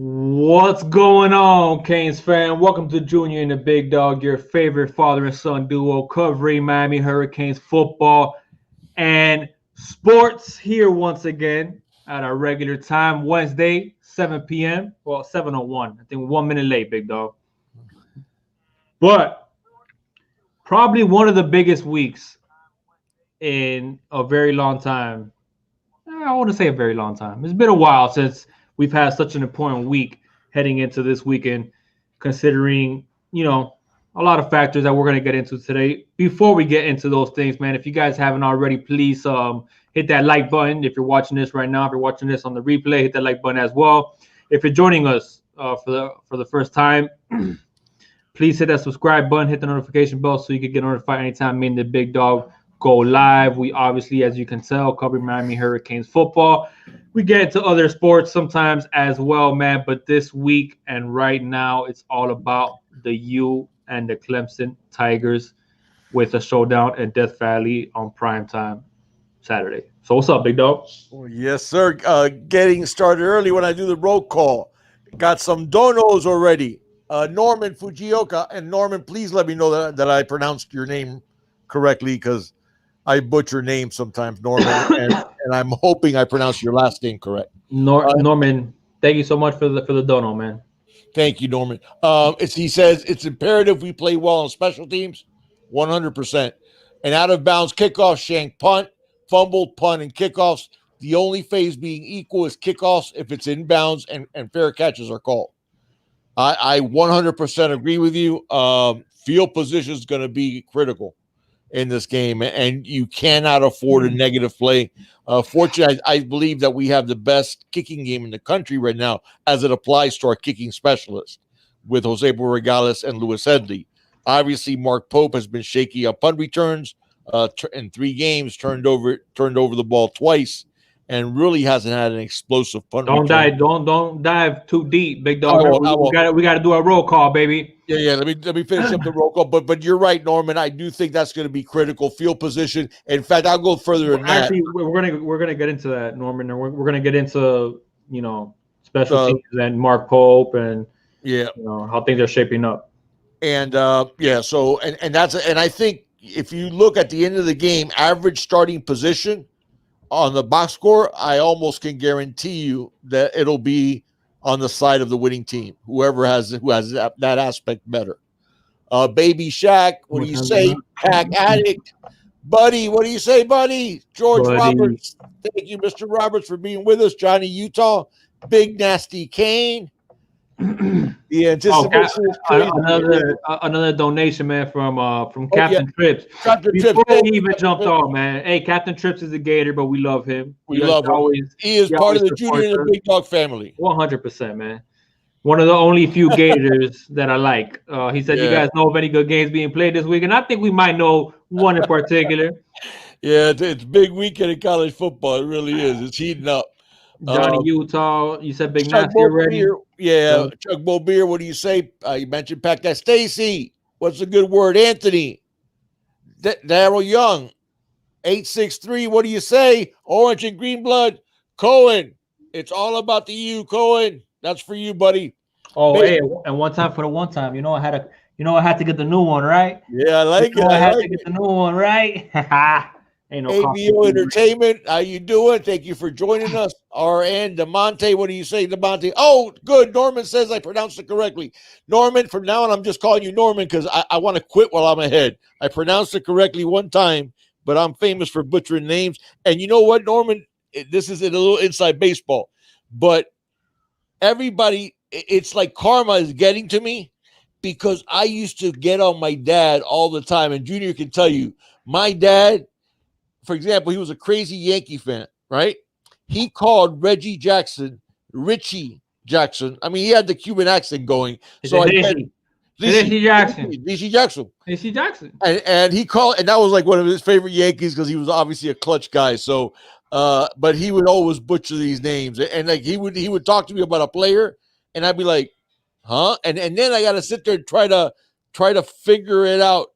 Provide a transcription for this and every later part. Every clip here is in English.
What's going on, Canes fan? Welcome to Junior and the Big Dog, your favorite father and son duo covering Miami Hurricanes football and sports here once again at our regular time, Wednesday, 7 p.m. Well, 7:01. I think 1 minute late, Big Dog. But probably one of the biggest weeks in a very long time. I want to say a very long time. It's been a while since we've had such an important week heading into this weekend, considering, a lot of factors that we're going to get into today. Before we get into those things, man, if you guys haven't already, please hit that like button. If you're watching this right now, if you're watching this on the replay, hit that like button as well. If you're joining us for the first time, please hit that subscribe button, hit the notification bell so you can get notified anytime me and the Big Dog go live. We obviously, as you can tell, cover Miami Hurricanes football. We get into other sports sometimes as well, man. But this week and right now, it's all about the U and the Clemson Tigers with a showdown in Death Valley on primetime Saturday. So what's up, Big Dog? Oh, yes, sir. Getting started early when I do the roll call. Got some donos already. Norman Fujioka. And Norman, please let me know that I pronounced your name correctly because I butcher names sometimes, Norman, and I'm hoping I pronounced your last name correct. Norman, thank you so much for the dono, man. Thank you, Norman. He says it's imperative we play well on special teams, 100%. And out of bounds kickoff, shank punt, fumbled punt, and kickoffs. The only phase being equal is kickoffs if it's inbounds and fair catches are called. I 100% agree with you. Field position is going to be critical in this game, and you cannot afford a negative play. Fortunately, I believe that we have the best kicking game in the country right now as it applies to our kicking specialists with Jose Borregales and Lewis Headley. Obviously, Mark Pope has been shaky on punt returns in 3 games, turned over the ball twice, and really hasn't had an explosive punt return. Don't dive too deep, Big Dog. We got to do a roll call, baby. Yeah. Let me finish up the roll call. But you're right, Norman. I do think that's going to be critical. Field position. In fact, I'll go further than that. Actually, we're gonna get into that, Norman, and we're gonna get into special teams and Mark Pope and how things are shaping up. And so I think if you look at the end of the game, average starting position on the box score, I almost can guarantee you that it'll be on the side of the winning team, who has that aspect better. Baby Shaq, what do you say? Pack Addict. Buddy, what do you say, buddy? George Roberts. Thank you, Mr. Roberts, for being with us. Johnny Utah. Big Nasty Kane. Yeah, just another donation, man, from Captain Trips. Before he even jumped off, man. Hey, Captain Trips is a Gator, but we love him. We love him. He is part of the Junior and the Big Dog family. 100%, man. One of the only few Gators that I like. He said, "You guys know of any good games being played this week?" And I think we might know one in particular. Yeah, it's big weekend in college football. It really is. It's heating up. Johnny Utah, you said Big Nasty already. Yeah, Chuck Bobeer, what do you say? You mentioned Pack that. Stacy, what's a good word? Anthony, Darryl Young, 863, what do you say? Orange and green blood. Cohen, it's all about the U, Cohen. That's for you, buddy. Oh, hey, and one time for the one time. I had to get the new one, right? Yeah, I like it. I had to get the new one, right? Ain't no ABO Entertainment, how you doing? Thank you for joining us. RN DeMonte, what do you say, DeMonte? Oh, good. Norman says I pronounced it correctly. Norman, from now on, I'm just calling you Norman because I want to quit while I'm ahead. I pronounced it correctly one time, but I'm famous for butchering names. And you know what, Norman? This is a little inside baseball, but everybody, it's like karma is getting to me because I used to get on my dad all the time. And Junior can tell you, my dad, for example, he was a crazy Yankee fan, right? He called Richie Jackson. I mean, he had the Cuban accent going. So Richie Jackson. And he called, and that was like one of his favorite Yankees because he was obviously a clutch guy. So, but he would always butcher these names, and like he would talk to me about a player, and I'd be like, huh? And then I got to sit there and try to figure it out.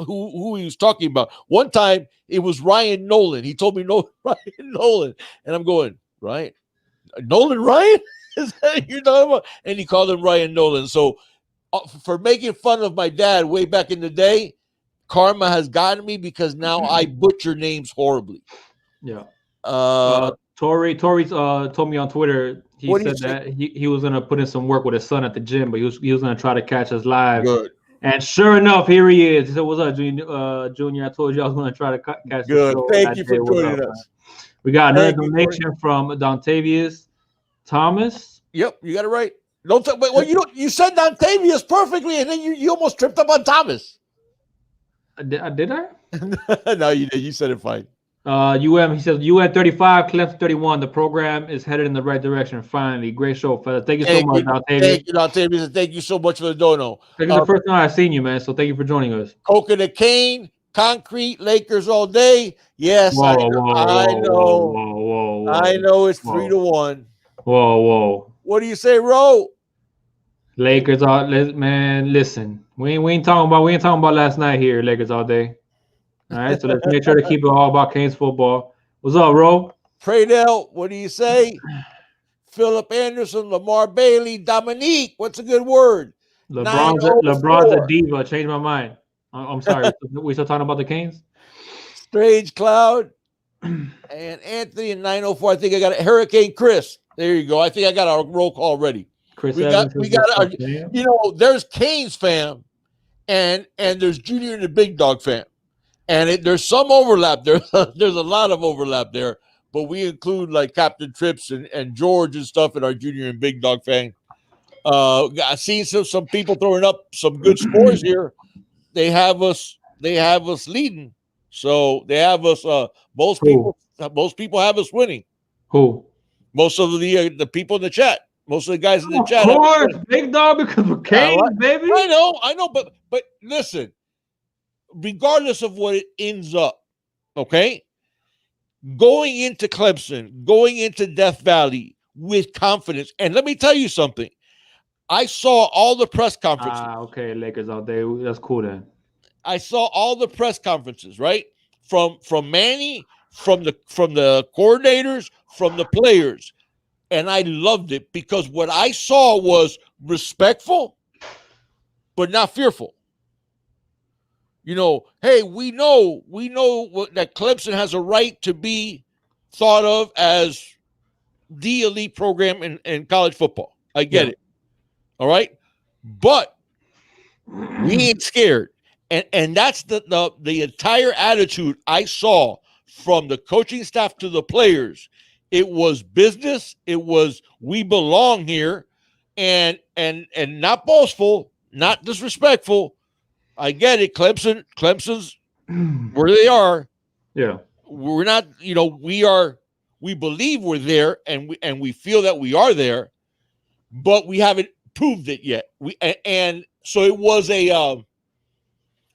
Who he was talking about. One time it was Ryan Nolan. He told me Ryan Nolan. And I'm going, right? Nolan Ryan? Is that what you're talking about? And he called him Ryan Nolan. So for making fun of my dad way back in the day, karma has gotten me because now I butcher names horribly. Yeah. Uh, Tori told me on Twitter he What do you said say? that he was gonna put in some work with his son at the gym, but he was gonna try to catch us live. Good. And sure enough, here he is. He said, "What's up, Junior? I told you I was gonna try to catch the Good. show Thank that you day. for What's joining up, us. man?" We got another Thank you, donation from Dontavius Thomas. Yep, you got it right. Don't well, you said Dontavius perfectly, and then you almost tripped up on Thomas. Did I? No, you did. You said it fine. He says UM 35, Clemson 31. The program is headed in the right direction. Finally, great show, fellas. Thank you so much, Dontavius. Thank you, Dontavius, and thank you so much for the dono. This is the first time I've seen you, man. So thank you for joining us. Coke and a cane, concrete, Lakers all day. Yes, Whoa, I know it's 3-1. Whoa. What do you say, Ro? Lakers all man. Listen, we ain't talking about last night here. Lakers all day. All right, so let's make sure to keep it all about Canes football. What's up, Ro? Pradell, what do you say? Philip Anderson, Lamar Bailey, Dominique. What's a good word? LeBron's a diva. Changed my mind. I'm sorry. We still talking about the Canes? Strange Cloud and Anthony in 904. I think I got it. Hurricane Chris. There you go. I think I got our roll call ready. We got there's Canes fam and there's Junior and the Big Dog fam. And there's some overlap there. There's a lot of overlap there, but we include like Captain Trips and George and stuff in our Junior and Big Dog fan. I've seen some people throwing up some good scores here. They have us leading. So they have us. Most people have us winning. Who? Most of the people in the chat. Most of the guys in the chat. Of course, Big Dog, because we're Canes, baby. I know, but listen. Regardless of what it ends up, okay? Going into Clemson, going into Death Valley with confidence. And let me tell you something. I saw all the press conferences. Okay, Lakers out there. That's cool then. I saw all the press conferences, right? From Manny, from the coordinators, from the players. And I loved it because what I saw was respectful, but not fearful. Hey, we know that Clemson has a right to be thought of as the elite program in college football. I get it. All right. But we ain't scared. And that's the entire attitude I saw from the coaching staff to the players. It was business. It was we belong here and not boastful, not disrespectful. I get it. Clemson's where they are. Yeah. We're not, we believe we're there and we feel that we are there, but we haven't proved it yet. And so it was a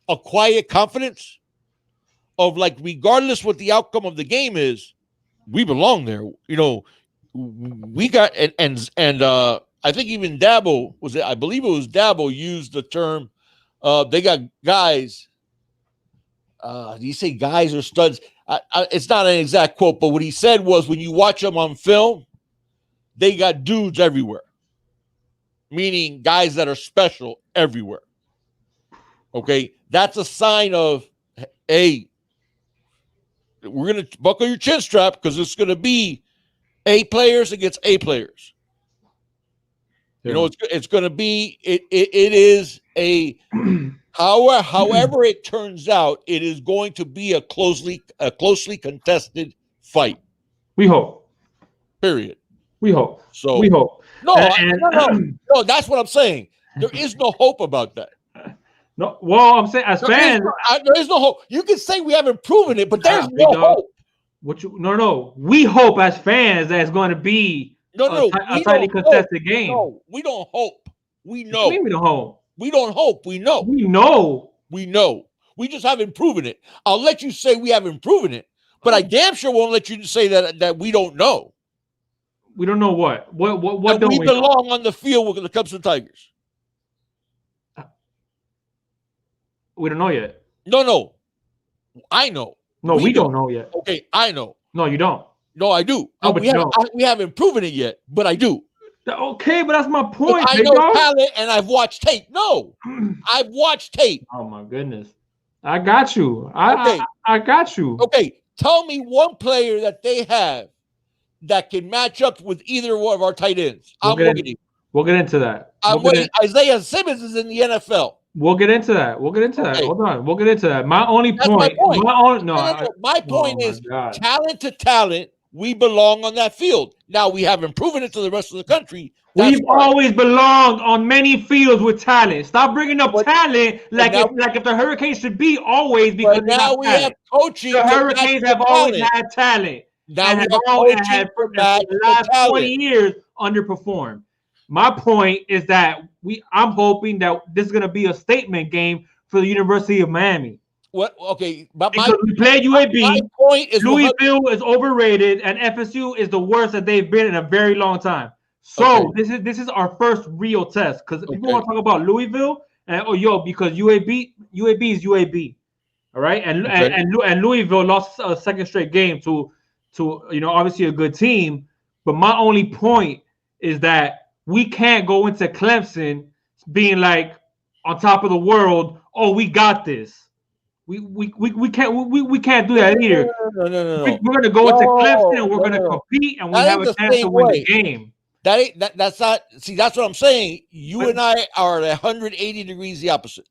quiet confidence of like, regardless what the outcome of the game is, we belong there. We got, and I think even Dabo I believe it was Dabo used the term, they got guys. Do you say guys or studs? It's not an exact quote, but what he said was when you watch them on film, they got dudes everywhere, meaning guys that are special everywhere. Okay, that's a sign of, hey, we're going to buckle your chin strap because it's going to be A players against A players. Yeah. It's going to be, it is a, however it turns out, it is going to be a closely contested fight. We hope. Period. We hope. So we hope. No, that's what I'm saying. There is no hope about that. No, well, I'm saying as fans, there is no hope. You can say we haven't proven it, but there's no hope. No. We hope as fans that it's going to be a tightly contested game. No, we don't hope. We know. We don't hope. We don't hope. We know. We know. We know. We just haven't proven it. I'll let you say we haven't proven it, but I damn sure won't let you say that we don't know. We don't know what. What don't we belong on the field with the Clemson Tigers? We don't know yet. No. I know. No, we don't know yet. Okay, I know. No, you don't. No, I do. No, we haven't proven it yet, but I do. Okay, but that's my But point, I big know dog. talent and I've watched tape. No, I've watched tape. Oh my goodness. I got you. Okay. I got you. Okay. Tell me one player that they have that can match up with either one of our tight ends. We'll I'm get in, waiting. we'll get into that. I'm waiting. Isaiah Simmons is in the NFL. We'll get into that. We'll get into that. Okay. Hold on. We'll get into that. My only That's my point. point. No. My Oh point my is God. talent to talent, we belong on that field. Now we haven't proven it to the rest of the country. That's We've fine. always belonged on many fields with talent. Stop bringing up talent like if the Hurricanes should be always because But they got now we have talent. coaching The to match Hurricanes the have always talent. had talent Now and we have have all and coaching had to for match the the last 20 talent. years underperformed. My point is that I'm hoping that this is going to be a statement game for the University of Miami. What? Okay, but Because we played UAB. my point is Louisville is overrated, and FSU is the worst that they've been in a very long time. So this is our first real test because people want to talk about Louisville and because UAB is UAB, all right, and Louisville lost a second straight game to obviously a good team, but my only point is that we can't go into Clemson being like on top of the world. Oh, we got this. We can't do that either. No. We're gonna go into Clemson and we're gonna compete and we have a chance to win the game. That's not. See, that's what I'm saying. You and I are at 180 degrees the opposite.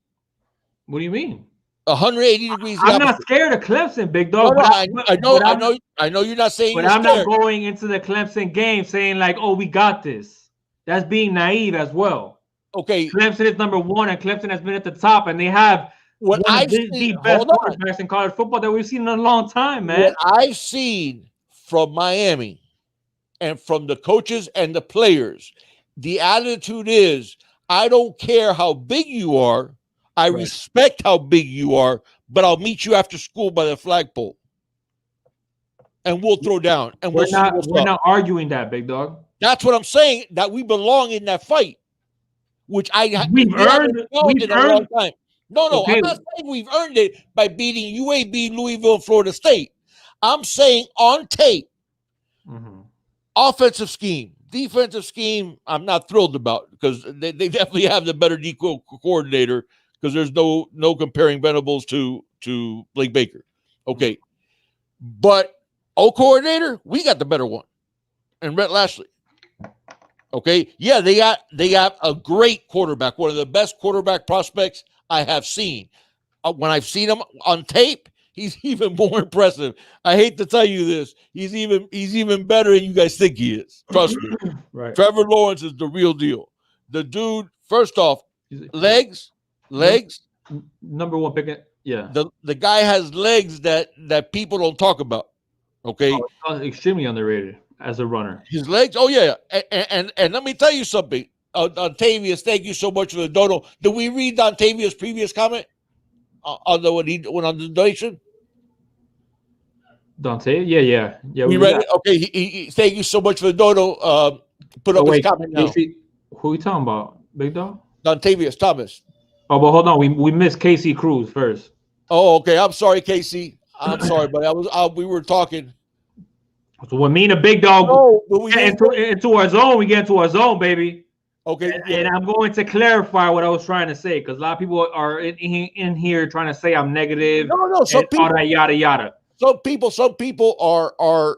What do you mean? 180 degrees the I'm opposite. not scared of Clemson, big dog. I know you're not saying. But I'm not going into the Clemson game saying like, "Oh, we got this." That's being naive as well. Okay, Clemson is number one, and Clemson has been at the top, and they have one of the best quarterbacks in college football that we've seen in a long time, man. What I've seen from Miami and from the coaches and the players, the attitude is, I don't care how big you are. I respect how big you are, but I'll meet you after school by the flagpole. And we'll throw down. And we're not arguing that, big dog. That's what I'm saying, that we belong in that fight, which we've earned a long time. No, I'm not saying we've earned it by beating UAB, Louisville, Florida State. I'm saying on tape, offensive scheme, defensive scheme, I'm not thrilled about because they definitely have the better D coordinator because there's no comparing Venables to Blake Baker. Okay. But O coordinator, we got the better one. And Rhett Lashley. Okay. Yeah, they got a great quarterback, one of the best quarterback prospects I have seen. When I've seen him on tape, he's even more impressive. I hate to tell you this. He's even better than you guys think he is. Trust me. Right. Trevor Lawrence is the real deal. The dude, first off, legs. Number one pick. Yeah. The guy has legs that people don't talk about. Okay. Extremely underrated as a runner. His legs. Oh yeah. And let me tell you something. Dontavius, thank you so much for the dono. Did we read Dontavius' previous comment on when he went on the donation? Dante, yeah. We read it. Okay, he thank you so much for the dono. Put up his comment now. Who are you talking about, big dog? Dontavius Thomas. Oh, but hold on, we missed Casey Cruz first. Oh, okay. I'm sorry, Casey. I'm sorry, but we were talking. So when me and the big dog get into our zone, we get into our zone, baby. Okay, and I'm going to clarify what I was trying to say because a lot of people are in here trying to say I'm negative. No. Some people, all that yada. Some people are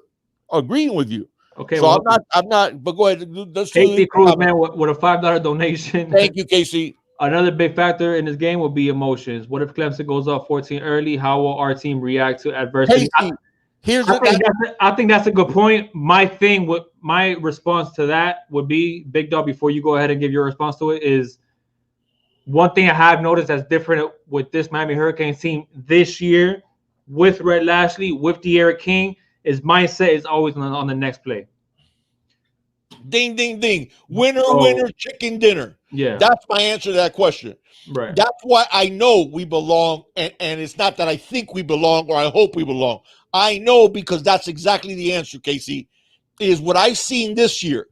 agreeing with you. Okay, so I'm not. But go ahead. Casey Cruz, man, with a $5 donation. Thank you, Casey. Another big factor in this game will be emotions. What if Clemson goes up 14 early? How will our team react to adversity? I think that's a good point. My response to that would be, Big Dog, before you go ahead and give your response to it, is one thing I have noticed that's different with this Miami Hurricanes team this year with Rhett Lashley, with De'Aaron King, is mindset is always on the next play. Ding, ding, ding. Winner, chicken dinner. Yeah. That's my answer to that question. Right. That's why I know we belong, and it's not that I think we belong or I hope we belong. I know because that's exactly the answer, Casey, is what I've seen this year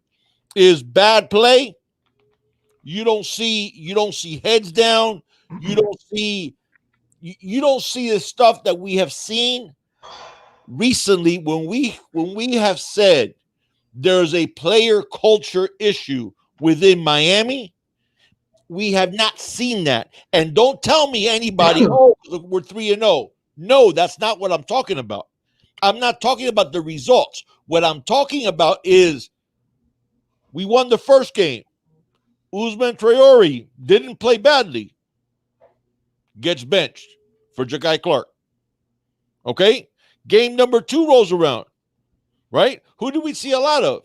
is bad play. You don't see heads down. You don't see the stuff that we have seen recently when we have said there's a player culture issue within Miami. We have not seen that. And don't tell me anybody, oh, we're 3-0. No, that's not what I'm talking about. I'm not talking about the results. What I'm talking about is we won the first game. Usman Traore didn't play badly. Gets benched for Ja'Kai Clark. Okay? Game number 2 rolls around. Right? Who do we see a lot of?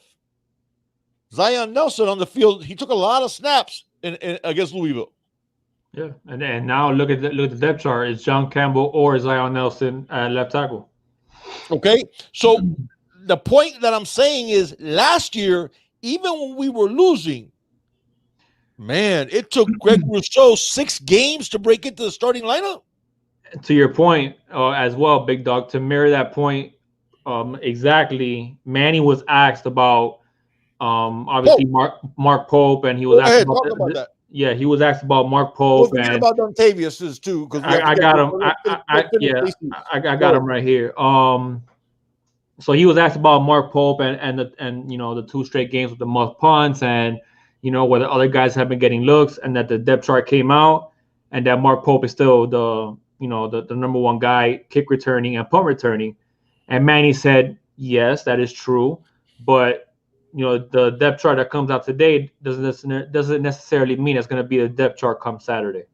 Zion Nelson on the field. He took a lot of snaps against Louisville. Yeah, and now look at the depth chart. It's John Campbell or Zion Nelson at left tackle. Okay, so the point that I'm saying is last year, even when we were losing, man, it took Greg Rousseau 6 games to break into the starting lineup. To your point as well, Big Dog, to mirror that point exactly, Manny was asked about obviously Mark Pope, and he was asked about that. Yeah, he was asked about Mark Pope. Don't forget about Dontavius too, because I got him. I got him right here. So he was asked about Mark Pope and the 2 straight games with the muff punts, and whether other guys have been getting looks, and that the depth chart came out, and that Mark Pope is still the number 1 guy kick returning and punt returning. And Manny said, yes, that is true, but the depth chart that comes out today doesn't necessarily mean it's going to be the depth chart come Saturday.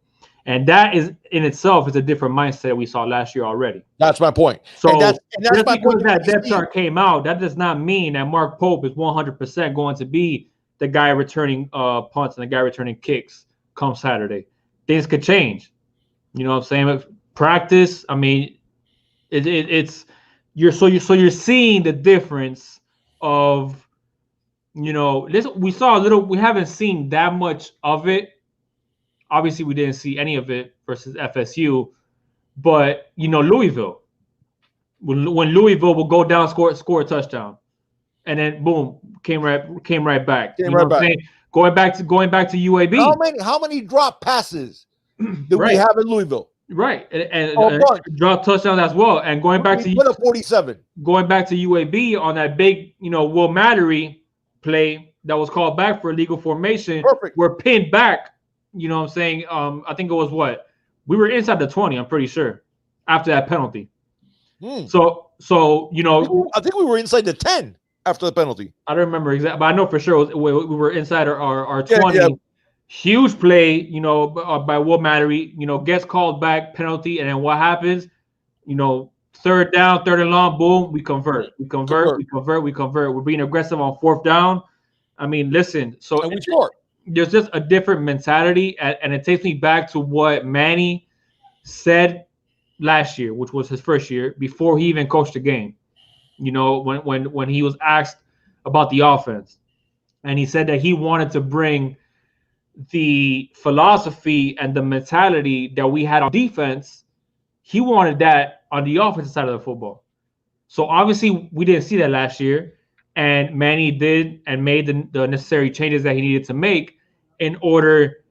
And that is in itself is a different mindset we saw last year already. That's my point. So just because that depth chart came out, that does not mean that Mark Pope is 100% going to be the guy returning punts and the guy returning kicks come Saturday. Things could change. You know what I'm saying? Practice, I mean, you're seeing the difference of we saw a little. We haven't seen that much of it. Obviously, we didn't see any of it versus FSU, but Louisville. When Louisville will go down, score a touchdown, and then boom, came right back. Going back to UAB. How many drop passes do we have in Louisville? Right, and drop touchdowns as well. And going back to 47. Going back to UAB on that big Will Mattery play that was called back for illegal formation. Perfect. We're pinned back. You know what I'm saying? I think it was we were inside the 20, I'm pretty sure, after that penalty. So I think we were inside the 10 after the penalty. I don't remember exactly, but I know for sure we were inside our 20. Yeah. Huge play, by Will Mattery, gets called back, penalty, and then what happens? Third down, third and long, boom, we convert. We're being aggressive on 4th down. I mean, listen, so and we score. There's just a different mentality, and it takes me back to what Manny said last year, which was his first year, before he even coached the game. When he was asked about the offense, and he said that he wanted to bring the philosophy and the mentality that we had on defense. He wanted that on the offensive side of the football. So obviously we didn't see that last year, and Manny did and made the necessary changes that he needed to make in order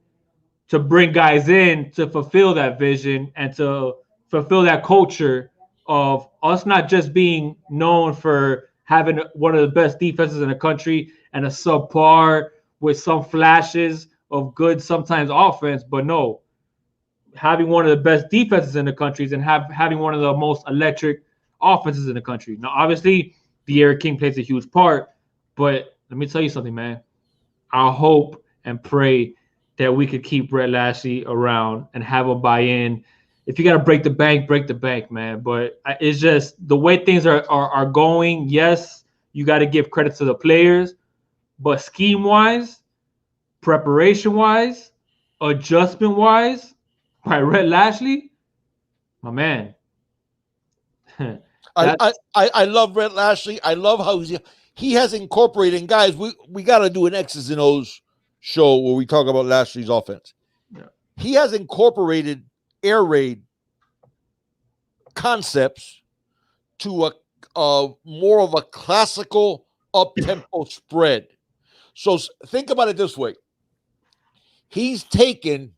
to bring guys in to fulfill that vision and to fulfill that culture of us not just being known for having one of the best defenses in the country and a subpar with some flashes of good sometimes offense, but no, having one of the best defenses in the country and having one of the most electric offenses in the country. Now, obviously, De'Aaron King plays a huge part, but let me tell you something, man. I hope and pray that we could keep Brett Lashley around and have him buy in. If you got to break the bank, man. But it's just the way things are going. Yes, you got to give credit to the players, but scheme-wise, preparation-wise, adjustment-wise, by Brett Lashley, my man. I love Brett Lashley. I love how he has incorporated. And guys, we got to do an X's and O's show where we talk about Lashley's offense. Yeah. He has incorporated air raid concepts to a more of a classical up-tempo spread. So think about it this way. He's taken,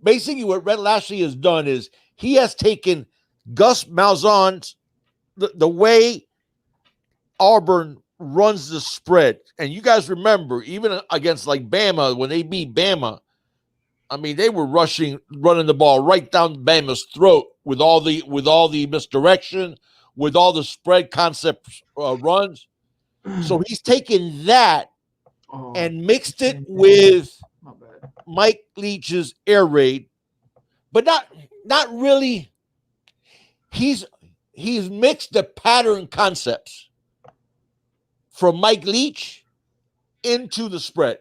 basically what Brett Lashley has done is he has taken Gus Malzahn's, the way Auburn runs the spread. And you guys remember, even against like Bama, when they beat Bama, I mean, they were running the ball right down Bama's throat with all the misdirection, with all the spread concept runs. So he's taken that and mixed it with Mike Leach's air raid, but not really. He's mixed the pattern concepts from Mike Leach into the spread.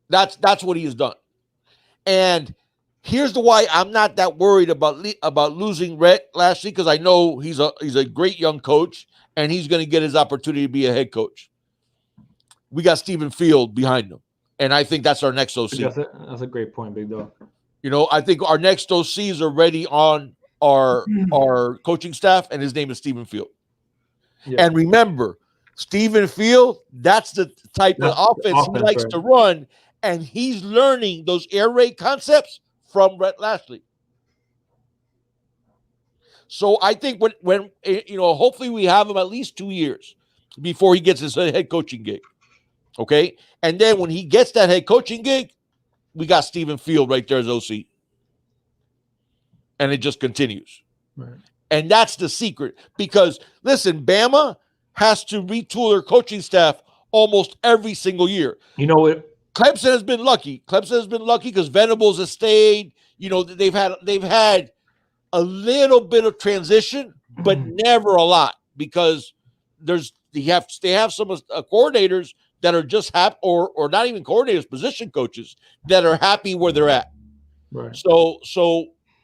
That's what he has done. And here's the why I'm not that worried about losing Rhett Lashley, because I know he's a great young coach and he's going to get his opportunity to be a head coach. We got Stephen Field behind him, and I think that's our next OC. That's a great point, Big Dog. You know, I think our next OC is already on our coaching staff, and his name is Stephen Field. Yeah. And remember, Stephen Field, that's the type of offense he likes to run, and he's learning those air raid concepts from Rhett Lashley. So I think when hopefully we have him at least 2 years before he gets his head coaching gig. Okay? And then when he gets that head coaching gig, we got Stephen Field right there as OC. And it just continues. Right. And that's the secret. Because, listen, Bama has to retool their coaching staff almost every single year. You know what? Clemson has been lucky. Clemson has been lucky because Venables has stayed. You know, they've had a little bit of transition, but never a lot, because they have some coordinators that are just happy, or not even coordinators, position coaches that are happy where they're at. Right.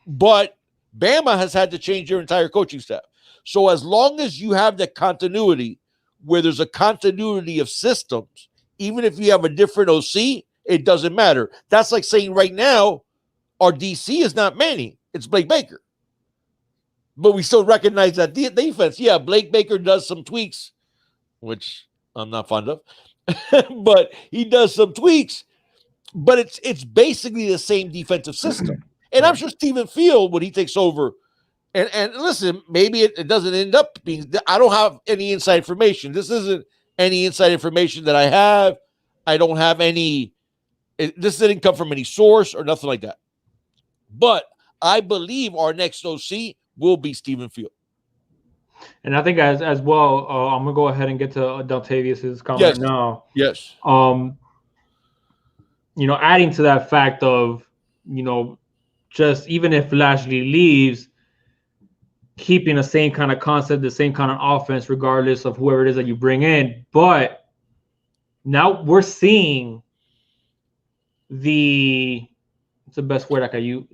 But Bama has had to change their entire coaching staff. So as long as you have that continuity, where there's a continuity of systems, even if you have a different OC, it doesn't matter. That's like saying right now, our DC is not Manning, it's Blake Baker. But we still recognize that defense. Yeah, Blake Baker does some tweaks, which I'm not fond of, but he does some tweaks. But it's basically the same defensive system. And I'm sure Stephen Field, when he takes over, and listen, maybe it doesn't end up being. I don't have any inside information. This isn't any inside information that I have. I don't have any. This didn't come from any source or nothing like that. But I believe our next OC will be Stephen Field. And I think as well, I'm gonna go ahead and get to Deltavius's comment now. Yes. Adding to that fact of, just even if Lashley leaves, keeping the same kind of concept, the same kind of offense, regardless of whoever it is that you bring in. But now we're seeing what's the best word I can use?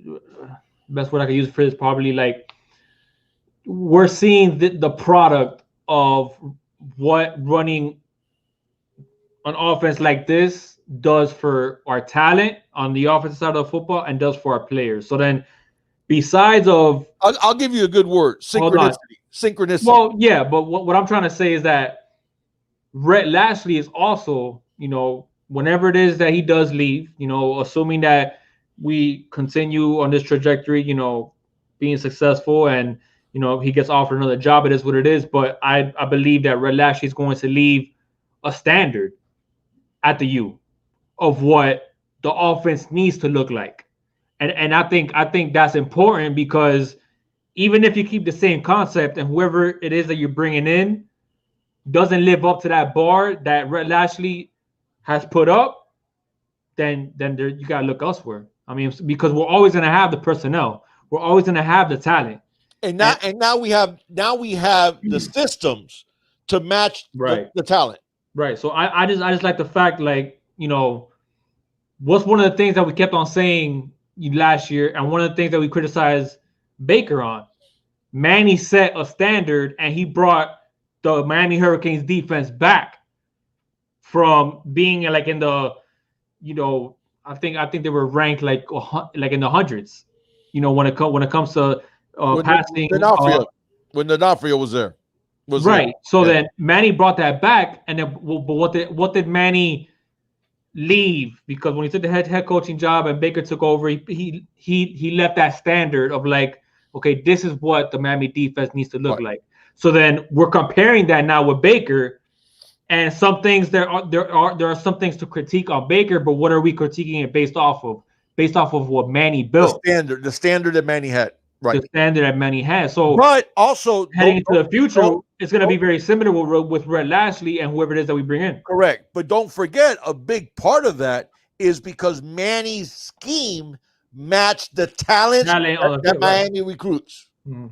Best word I can use for this, probably, like, we're seeing the product of what running an offense like this does for our talent on the offensive side of the football and does for our players. So then, besides of, I'll give you a good word: synchronicity. Well, yeah, but what I'm trying to say is that Rhett Lashley is also, whenever it is that he does leave, assuming that we continue on this trajectory, being successful, and he gets offered another job, it is what it is. But I believe that Rhett Lashley is going to leave a standard at the U of what the offense needs to look like. And I think that's important, because even if you keep the same concept and whoever it is that you're bringing in doesn't live up to that bar that Rhett Lashley has put up, then you got to look elsewhere. I mean, because we're always going to have the personnel. We're always going to have the talent. And now we have the systems to match the talent. Right. So I just like the fact, like, what's one of the things that we kept on saying last year, and one of the things that we criticized Baker on. Manny set a standard, and he brought the Miami Hurricanes defense back from being like in the, I think they were ranked like in the hundreds, when it comes to passing. When D'Onofrio was there. Right. So then Manny brought that back, and then what did Manny leave? Because when he took the head coaching job and Baker took over, he left that standard of like, okay, this is what the Miami defense needs to look like. So then we're comparing that now with Baker, And some things there are some things to critique on Baker, but what are we critiquing it based off of? Based off of what Manny built, the standard that Manny had, the right? standard that Manny has. So But also, heading into the future, it's going to be don't very similar with Red Lashley and whoever it is that we bring in. correct. But don't forget, a big part of that is because Manny's scheme matched the talents that Miami recruits. Mhm.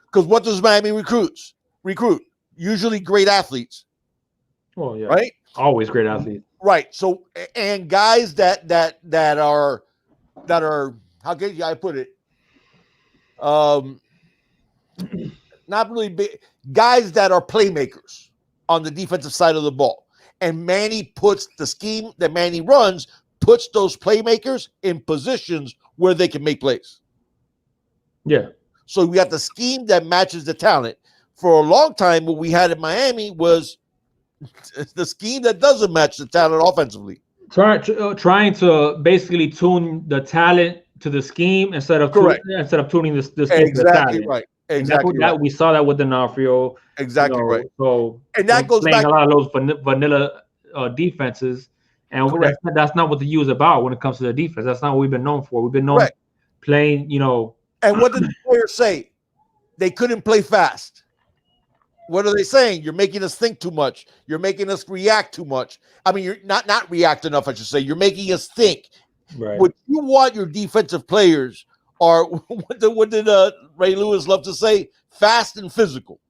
Because what does Miami recruit? Usually great athletes. Well, yeah, right? Always great athletes. Right. So, and guys that are how can I put it? Not really big guys that are playmakers on the defensive side of the ball. And Manny puts the scheme that Manny runs, puts those playmakers in positions where they can make plays. Yeah. So we got the scheme that matches the talent. For a long time, what we had in Miami was the scheme that doesn't match the talent offensively. Trying to basically tune the talent to the scheme instead of tuning the scheme to the talent. Right. Exactly. That we saw that with D'Onofrio. Exactly right. So and that goes playing back a lot of those vanilla defenses, and that's not what the U is about when it comes to the defense. That's not what we've been known for. We've been known playing, And what did the players say? They couldn't play fast. What are they saying? You're making us think too much. You're making us react too much. I mean, you're not react enough, I should say. You're making us think. Right. What you want your defensive players are, what did Ray Lewis love to say? Fast and physical.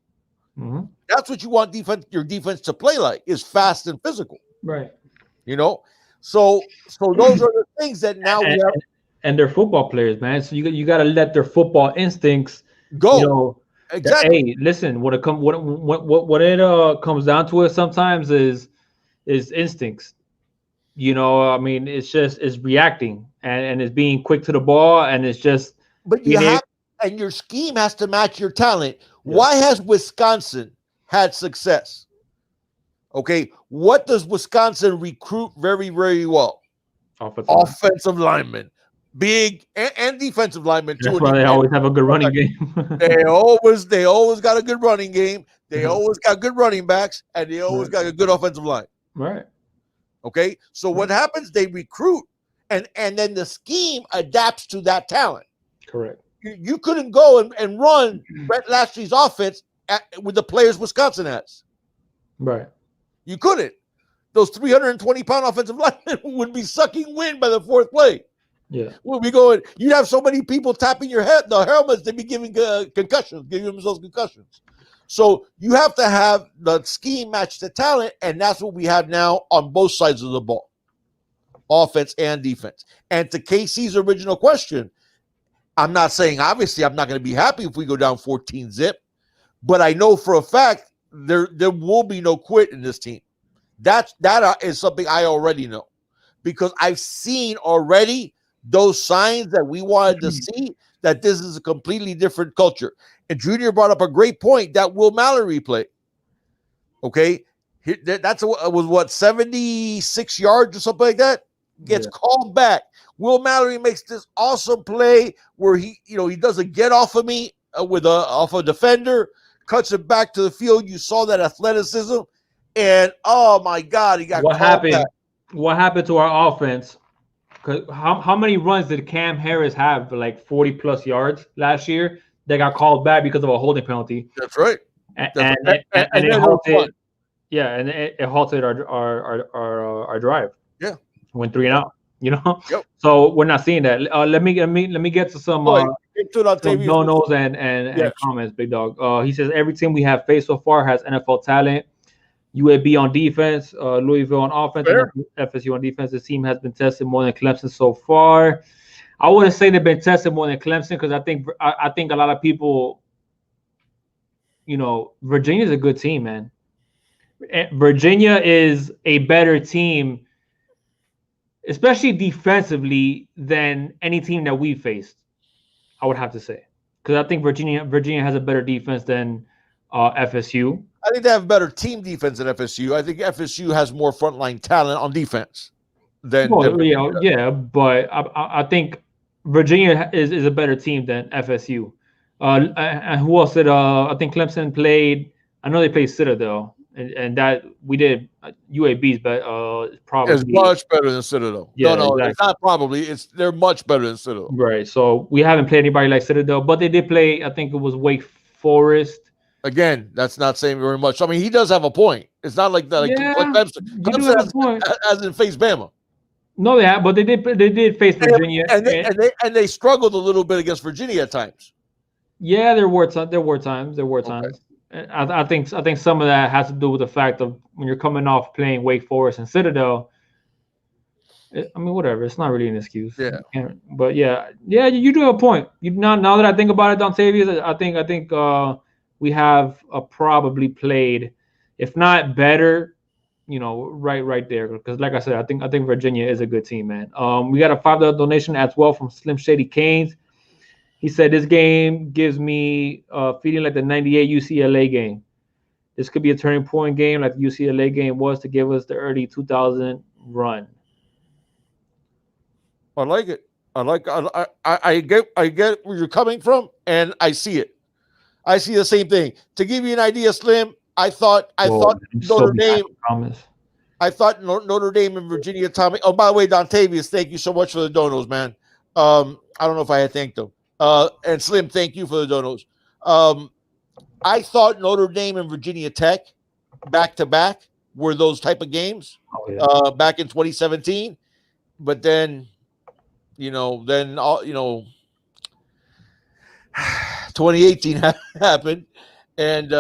Mm-hmm. That's what you want your defense to play like, is fast and physical. Right. So those are the things that now we have. And they're football players, man. So you got to let their football instincts go. Exactly. Hey, listen. What it comes down to it sometimes is instincts. I mean, it's reacting and it's being quick to the ball, and it's just. But and your scheme has to match your talent. Yeah. Why has Wisconsin had success? Okay, what does Wisconsin recruit very, very well? Offensive linemen. Big and defensive linemen too. That's why they always have a good running game. they always got a good running game. They always got good running backs, and they always got a good offensive line. Right. Okay. So what happens? They recruit, and then the scheme adapts to that talent. Correct. You couldn't go and run Brett Lashley's offense with the players Wisconsin has. Right. You couldn't. Those 320-pound offensive linemen would be sucking wind by the fourth play. Yeah, we'll be going. You'd have so many people tapping the helmets, they'd be giving concussions, giving themselves concussions. So you have to have the scheme match the talent, and that's what we have now on both sides of the ball, offense and defense. And to KC's original question, I'm not saying, obviously, I'm not going to be happy if we go down 14-0, but I know for a fact there will be no quit in this team. That is something I already know, because I've seen already those signs that we wanted to see, that this is a completely different culture. And Junior brought up a great point, that Will Mallory play. Okay, that's was 76 yards or something like that. Gets called back. Will Mallory makes this awesome play where he does a get off of me off a defender, cuts it back to the field. You saw that athleticism, and oh my God, he got called back. What happened to our offense? Because how many runs did Cam Harris have for like 40+ yards last year that got called back because of a holding penalty? That's right. And it halted. Yeah, and it halted our drive. Yeah, went 3-and-out. Yep. So we're not seeing that. Let me get to some no-nos and comments, big dog. He says every team we have faced so far has NFL talent. UAB on defense, Louisville on offense, and FSU on defense. The team has been tested more than Clemson so far. I wouldn't say they've been tested more than Clemson, because I think a lot of people, Virginia's a good team, man. Virginia is a better team, especially defensively, than any team that we faced, I would have to say, because I think Virginia has a better defense than FSU. I think they have better team defense than FSU. I think FSU has more frontline talent on defense than. But I think Virginia is a better team than FSU. And who else did? I think Clemson played. I know they played Citadel. and that we did UAB's, but It's probably much better than Citadel. yeah, No, it's exactly. not probably. They're much better than Citadel. Right. So we haven't played anybody like Citadel, but they did play. I think it was Wake Forest. Again, that's not saying very much. I mean, he does have a point. It's not like that. Like Yeah, Clemson, you do have a Clemson point. hasn't faced Bama, No, they have, but they did face Virginia, and they struggled a little bit against Virginia at times. yeah, there were times. There were Okay. times. And I think some of that has to do with the fact of when you're coming off playing Wake Forest and Citadel. I mean, whatever. It's not really an excuse. Yeah. But yeah, you do have a point. You now that I think about it, Dontavius, I think we have probably played, if not better, right there. Because like I said, I think Virginia is a good team, man. We got a $5 donation as well from Slim Shady Canes. He said this game gives me feeling like the '98 UCLA game. This could be a turning point game, like the UCLA game was to give us the early 2000 run. I like it. I get where you're coming from, and I see it. I see the same thing. To give you an idea, Slim, I thought Notre Dame. I thought Notre Dame and Virginia Tommy. Oh, by the way, Dontavius, thank you so much for the donos, man. I don't know if I had thanked them. And Slim, thank you for the donos. I thought Notre Dame and Virginia Tech back to back were those type of games back in 2017, but then 2018 happened, and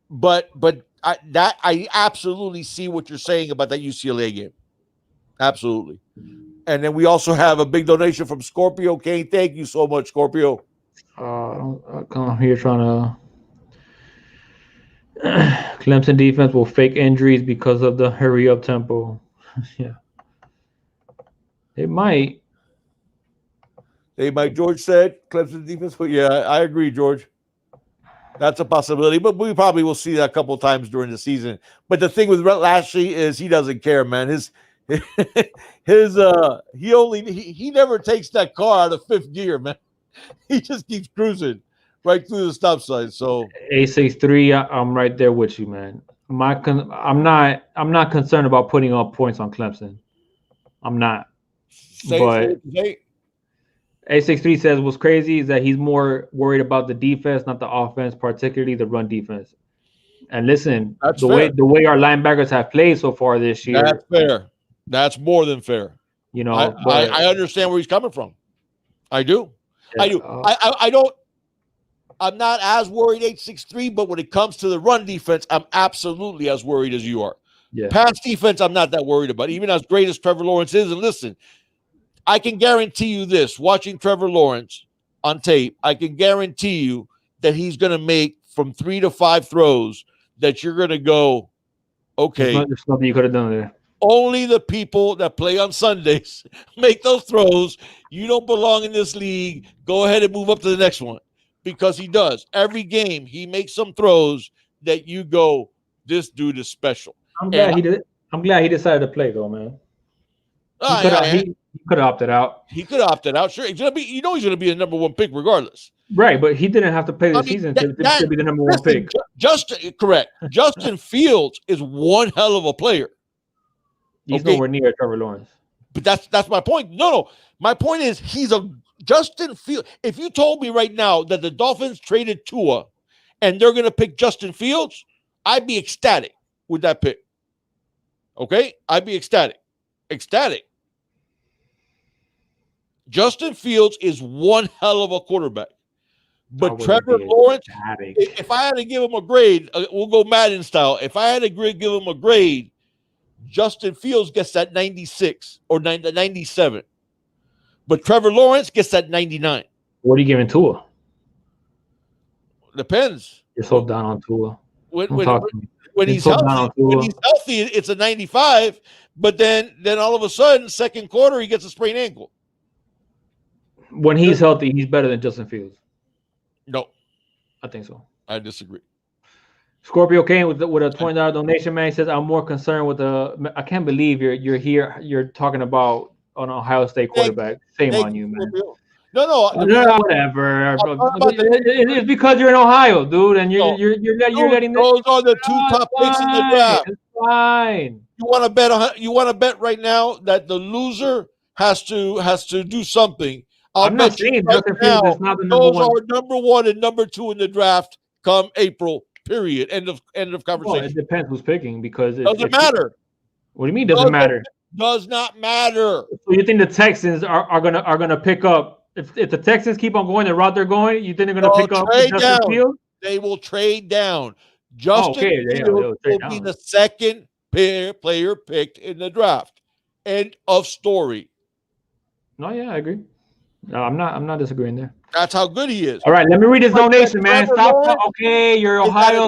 but I absolutely see what you're saying about that UCLA game, absolutely. And then we also have a big donation from Scorpio Kane. Thank you so much, Scorpio. I come here trying to. Clemson defense will fake injuries because of the hurry up tempo. Yeah, it might. George said Clemson defense. But yeah, I agree, George. That's a possibility, but we probably will see that a couple of times during the season. But the thing with Lashley is he doesn't care, man. He never takes that car out of fifth gear, man. He just keeps cruising right through the stop sign. So A63, I'm right there with you, man. I'm not concerned about putting up points on Clemson. I'm not. But A63 says what's crazy is that he's more worried about the defense, not the offense, particularly the run defense. And listen, the way our linebackers have played so far this year. That's fair. That's more than fair. I understand where he's coming from. I do. Yeah, I don't. I'm not as worried 863, but when it comes to the run defense, I'm absolutely as worried as you are. Yeah. Pass defense, I'm not that worried about. Even as great as Trevor Lawrence is, and listen, I can guarantee you this: watching Trevor Lawrence on tape, I can guarantee you that he's going to make from 3 to 5 throws that you're going to go, okay. There's nothing you could have done there. Only the people that play on Sundays make those throws. You don't belong in this league. Go ahead and move up to the next one, because he does. Every game, he makes some throws that you go, this dude is special. I'm glad he did. I'm glad he decided to play, though, man. He could have opted out. He could have opted out. Sure, he's gonna be. He's gonna be the number one pick regardless. Right, but he didn't have to play the season to be the number one pick. Correct. Justin Fields is one hell of a player. He's nowhere near Trevor Lawrence. But that's my point. No. My point is he's a Justin Fields. If you told me right now that the Dolphins traded Tua and they're gonna pick Justin Fields, I'd be ecstatic with that pick. Okay? I'd be ecstatic. Justin Fields is one hell of a quarterback. But Trevor Lawrence, if I had to give him a grade, we'll go Madden style. If I had to give him a grade, Justin Fields gets that 96 or 97. But Trevor Lawrence gets that 99. What are you giving Tua? Depends. You're so down on Tua. When he's healthy, it's a 95. But then all of a sudden, second quarter, he gets a sprained ankle. When he's healthy, he's better than Justin Fields. No. I think so. I disagree. Scorpio Kane with a $20 donation, man. He says, I'm more concerned with I can't believe you're here. You're talking about an Ohio State quarterback. Shame on you, man. No. Whatever. It's because you're in Ohio, dude, and you're letting those are the two top picks in the draft. It's fine. You want to bet? You want to bet right now that the loser has to do something. I'm not saying right now, it's not the those are number 1 and number 2 in the draft come April. Period. End of conversation. Well, it depends who's picking because it doesn't matter. What do you mean doesn't matter? Does not matter. So you think the Texans are gonna pick up if the Texans keep on going the route they're going? You think they're gonna pick up Justin Fields? They will trade down. Justin Fields will be the second player picked in the draft. End of story. No, yeah, I agree. No, I'm not disagreeing there. That's how good he is. All right, let me read his donation, man. Stop. Okay, your Ohio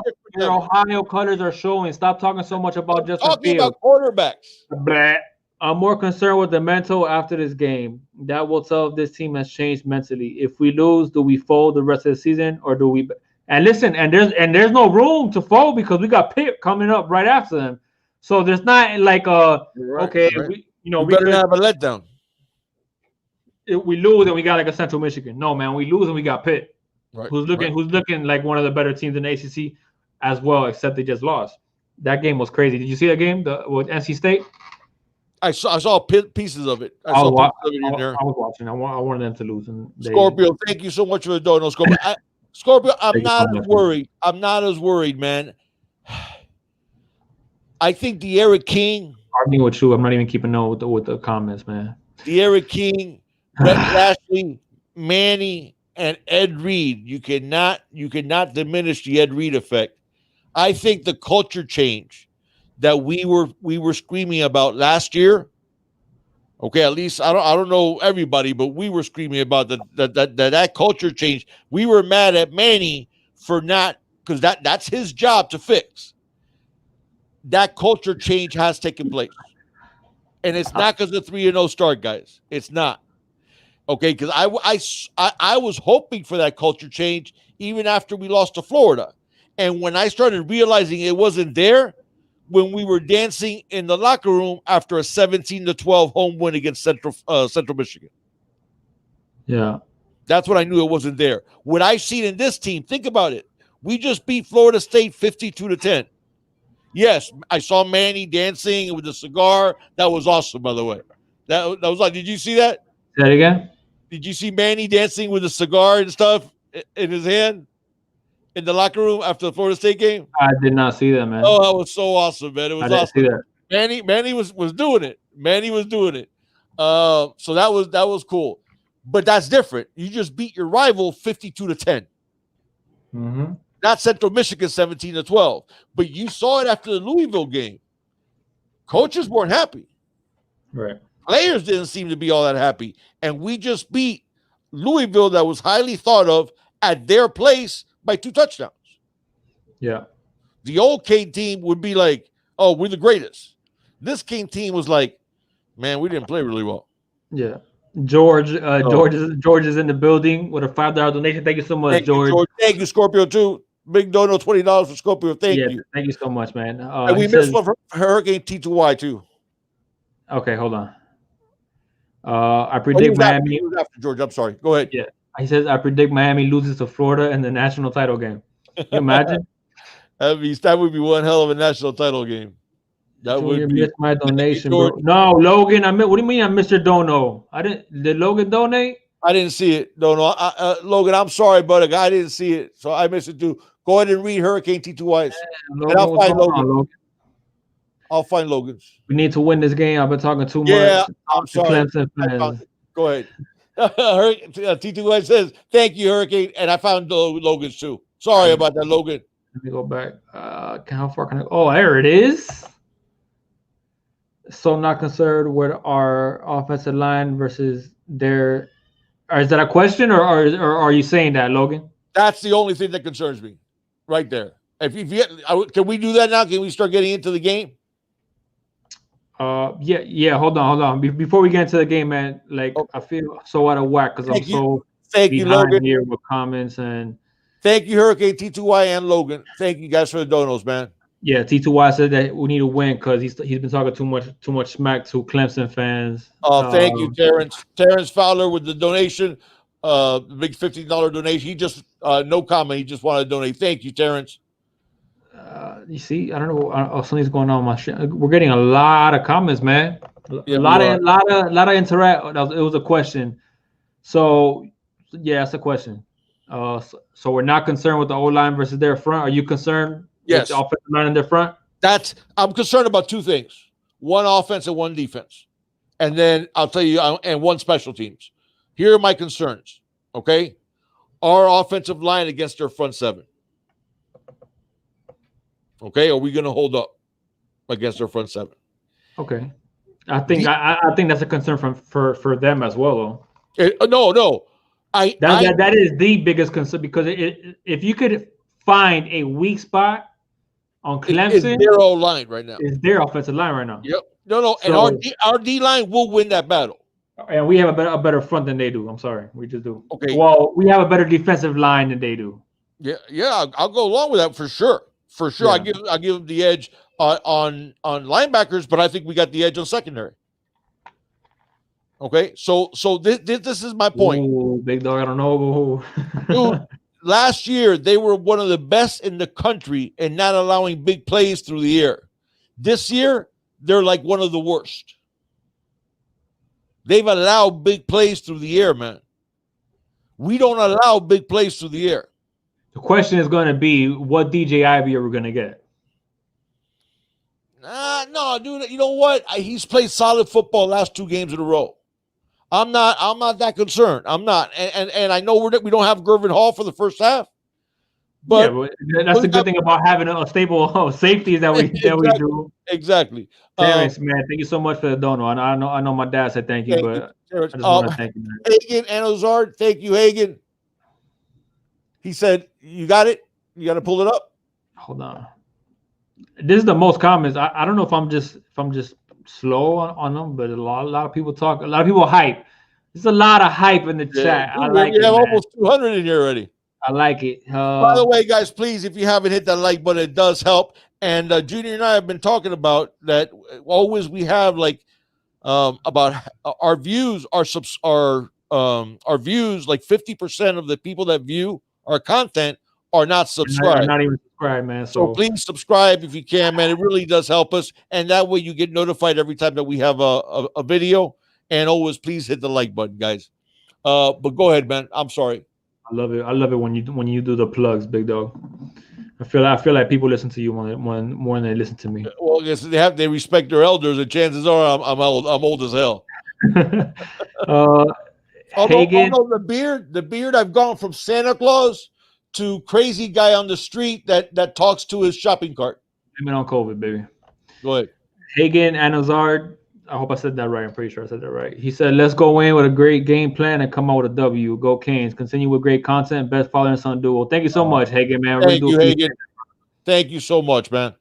colors are showing. Stop talking so much about Justin Talking Fields. about quarterbacks. Blah. I'm more concerned with the mental after this game. That will tell if this team has changed mentally. If we lose, do we fold the rest of the season, or do we? And listen, and there's no room to fold because we got Pitt coming up right after them. So there's not like okay, right. We better have a letdown. If we lose and we got like a Central Michigan. No, man, we lose and we got Pitt, who's looking like one of the better teams in the ACC as well, except they just lost. That game was crazy. Did you see that game with NC State? I saw pieces of it. I was watching. I wanted them to lose. And Scorpio, thank you so much for the dono, Scorpio. Scorpio, I'm not as worried. I'm not as worried, man. I think the Eric King. Arguing with you, I'm not even keeping note with the comments, man. The Eric King, Brett Lashley, Manny, and Ed Reed. You cannot diminish the Ed Reed effect. I think the culture change that we were screaming about last year. Okay, at least I don't know everybody, but we were screaming about that culture change. We were mad at Manny for not, because that's his job to fix. That culture change has taken place. And it's not because of 3-0 start, guys. It's not. Okay, because I was hoping for that culture change even after we lost to Florida. And when I started realizing it wasn't there, when we were dancing in the locker room after a 17-12 home win against Central Michigan. Yeah. That's when I knew it wasn't there. What I've seen in this team, think about it. We just beat Florida State 52-10. Yes, I saw Manny dancing with a cigar. That was awesome, by the way. That was like, did you see that? Say that again? Did you see Manny dancing with a cigar and stuff in his hand in the locker room after the Florida State game? I did not see that, man. Oh, that was so awesome, man. It was awesome. See that. Manny was doing it. Manny was doing it. So that was cool. But that's different. You just beat your rival 52-10. Mm-hmm. Not Central Michigan 17-12. But you saw it after the Louisville game. Coaches weren't happy. Right. Players didn't seem to be all that happy. And we just beat Louisville, that was highly thought of, at their place by 2 touchdowns. Yeah. The old King team would be like, oh, we're the greatest. This King team was like, man, we didn't play really well. Yeah. George is in the building with a $5 donation. Thank you so much, George. Thank you, Scorpio, too. Big dono, $20 for Scorpio. Thank you. Thank you so much, man. And we missed one for Hurricane T2Y, too. Okay, hold on. I predict Miami. He was after George. I'm sorry. Go ahead. Yeah. He says, I predict Miami loses to Florida in the national title game. Can you imagine? that would be one hell of a national title game. That would be. Missed my donation, bro. No, Logan. What do you mean I missed your dono? Did Logan donate? I didn't see it. No. Logan, I'm sorry, buddy. I didn't see it, so I missed it too. Go ahead and read Hurricane T2Y's. And I'll find Logan. I'll find Logan's. We need to win this game. I've been talking too much. Yeah, I'm sorry. Clemson fans. Go ahead. T2Y says, thank you, Hurricane. And I found Logan's too. Sorry about that, Logan. Let me go back. How far can I go? Oh, there it is. So not concerned with our offensive line versus their. Or is that a question, or are you saying that, Logan? That's the only thing that concerns me, right there. Can we do that now? Can we start getting into the game? Yeah. Hold on. Before we get into the game, man, like I feel so out of whack because I'm so behind here with comments and. Thank you, Hurricane T2Y and Logan. Thank you guys for the donos, man. Yeah, T2Y said that we need to win because he's been talking too much smack to Clemson fans. Thank you, Terrence. Terrence Fowler with the donation. the big $15 donation. He just no comment. He just wanted to donate. Thank you, Terrence. You see, I don't know. Something's going on with my shit. We're getting a lot of comments, man. Yeah, a lot of interact. It was a question. So, yeah, that's a question. So we're not concerned with the O-line versus their front. Are you concerned with the offensive line in their front? I'm concerned about two things: one offense and one defense, and then I'll tell you, and one special teams. Here are my concerns. Okay, our offensive line against their front seven. Okay, are we going to hold up against their front seven? Okay, I think that's a concern for them as well, though. No. That is the biggest concern, because if you could find a weak spot on Clemson, it's their O line right now. It's their offensive line right now. Yep. No, so, and our D line will win that battle. And we have a better front than they do. I'm sorry, we just do. Okay. Well, we have a better defensive line than they do. Yeah. I'll go along with that for sure. For sure, yeah. I give them the edge on linebackers, but I think we got the edge on secondary. Okay, so this is my point. Ooh, big dog, I don't know. Dude, last year they were one of the best in the country in not allowing big plays through the air. This year they're like one of the worst. They've allowed big plays through the air, man. We don't allow big plays through the air. The question is going to be, what DJ Ivy are we going to get? No, dude. You know what? He's played solid football last 2 games in a row. I'm not that concerned. I'm not, and I know we don't have Gervin Hall for the first half. But that's the good thing about having a stable safety that we do. Exactly. Terrence, man, thank you so much for the dono. I know my dad said thank you, but I just want to thank you, man. Hagen and Ozard, thank you, Hagen. He said, "You got it. You got to pull it up." Hold on. This is the most comments. I don't know if I'm just slow on them, but a lot of people talk. A lot of people hype. There's a lot of hype in the chat. I like it. We have almost 200 in here already. I like it. By the way, guys, please, if you haven't hit that like button, it does help. And Junior and I have been talking about that. Always we have like about our views, our views. Like 50% of the people that view our content are not subscribed. Not even subscribed, man. So please subscribe if you can, man. It really does help us, and that way you get notified every time that we have a video. And always, please hit the like button, guys. But go ahead, man. I'm sorry. I love it. I love it when you do the plugs, big dog. I feel like people listen to you more than they listen to me. Well, yes, they respect their elders, and chances are I'm old as hell. Hagen, the beard. I've gone from Santa Claus to crazy guy on the street that talks to his shopping cart. Blame it on COVID, baby. Go ahead. Hagen Anazard. I hope I said that right. I'm pretty sure I said that right. He said, "Let's go in with a great game plan and come out with a W. Go Canes. Continue with great content. Best father and son duo." Thank you so much, Hagen, man. Thank you, Hagen. Thank you so much, man.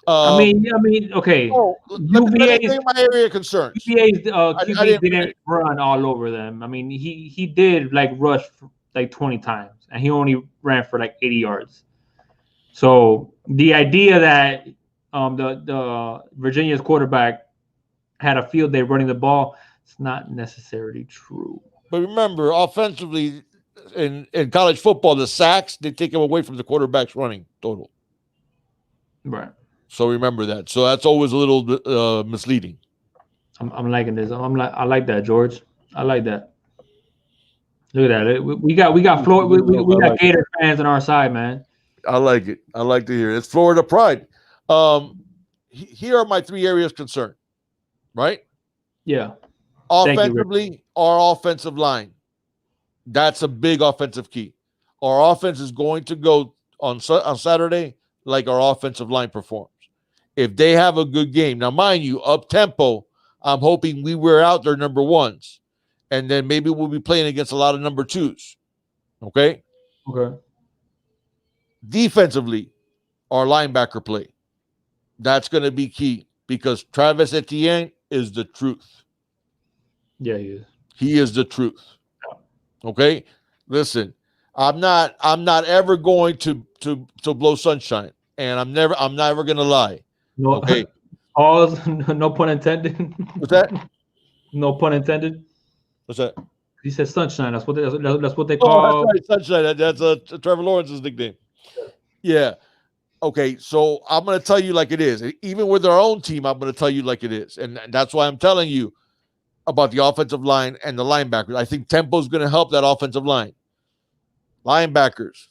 I mean, okay. UVA's my area of concern. UVA's QB didn't run all over them. I mean, he did like rush like 20 times, and he only ran for like 80 yards. So the idea that the Virginia's quarterback had a field day running the ball, it's not necessarily true. But remember, offensively in college football, the sacks, they take them away from the quarterback's running total. Right. So remember that. So that's always a little misleading. I'm liking this. I like that, George. I like that. Look at that. We got Florida. We got Gator fans on our side, man. I like it. I like to hear it. It's Florida pride. Here are my 3 areas of concern. Right? Yeah. Offensively, our offensive line. That's a big offensive key. Our offense is going to go on Saturday like our offensive line performs. If they have a good game, now mind you, up tempo, I'm hoping we wear out their number 1s, and then maybe we'll be playing against a lot of number 2s. Okay. Defensively, our linebacker play. That's going to be key because Travis Etienne is the truth. Yeah, he is. He is the truth. Okay? Listen, I'm not ever going to blow sunshine, and I'm never going to lie. No, okay? Pause. No pun intended. What's that? No pun intended. What's that? He said sunshine. That's what they Oh, that's call. right, Sunshine. That's Trevor Lawrence's nickname. Yeah. Okay, so I'm going to tell you like it is. Even with our own team, I'm going to tell you like it is. And that's why I'm telling you about the offensive line and the linebackers. I think tempo is going to help that offensive line. Linebackers,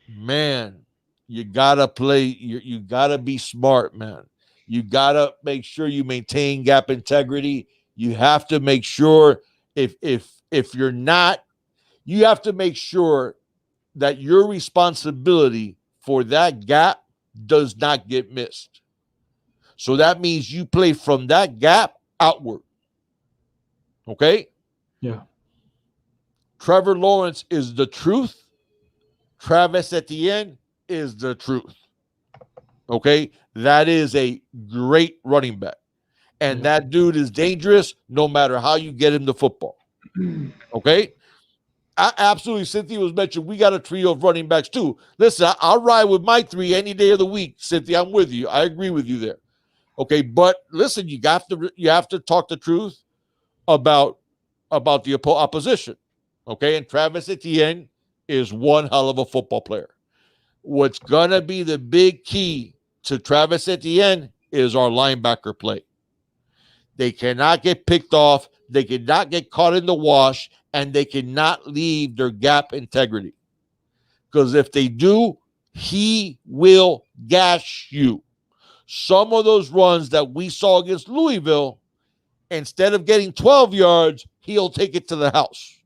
man, you got to play. You got to be smart, man. You got to make sure you maintain gap integrity. You have to make sure if you're not, you have to make sure that your responsibility for that gap does not get missed. So that means you play from that gap outward. Okay? Yeah. Trevor Lawrence is the truth. Travis Etienne is the truth. Okay? That is a great running back. And that dude is dangerous no matter how you get him the football. Okay? Absolutely. Cynthia was mentioned. We got a trio of running backs too. Listen, I'll ride with my three any day of the week. Cynthia, I'm with you. I agree with you there. Okay, but listen, you have to talk the truth about the opposition. Okay, and Travis Etienne is one hell of a football player. What's gonna be the big key to Travis Etienne is our linebacker play. They cannot get picked off. They cannot get caught in the wash. And they cannot leave their gap integrity. Because if they do, he will gash you. Some of those runs that we saw against Louisville, instead of getting 12 yards, he'll take it to the house.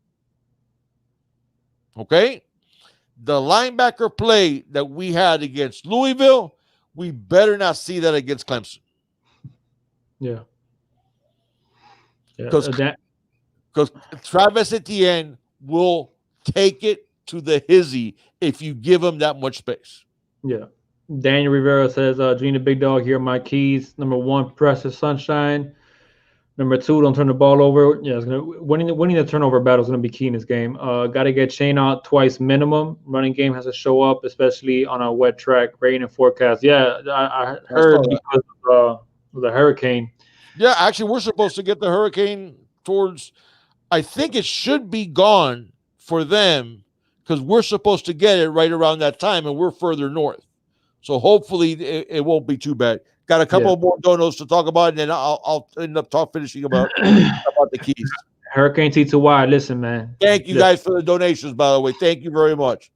Okay? The linebacker play that we had against Louisville, we better not see that against Clemson. Yeah. Because Travis Etienne will take it to the hizzy if you give him that much space. Yeah. Daniel Rivera says, Gina Big Dog, here are my keys. Number 1, press the sunshine. Number 2, don't turn the ball over. Yeah, winning the turnover battle is going to be key in this game. Got to get Shane out twice minimum. Running game has to show up, especially on a wet track. Rain and forecast. Yeah, I heard because of the hurricane. Yeah, actually, we're supposed to get the hurricane towards – I think it should be gone for them because we're supposed to get it right around that time, and we're further north. So hopefully it won't be too bad. Got a couple more donos to talk about, and then I'll end up finishing about the keys. Hurricane T2Y, listen, man. Thank you guys for the donations, by the way. Thank you very much.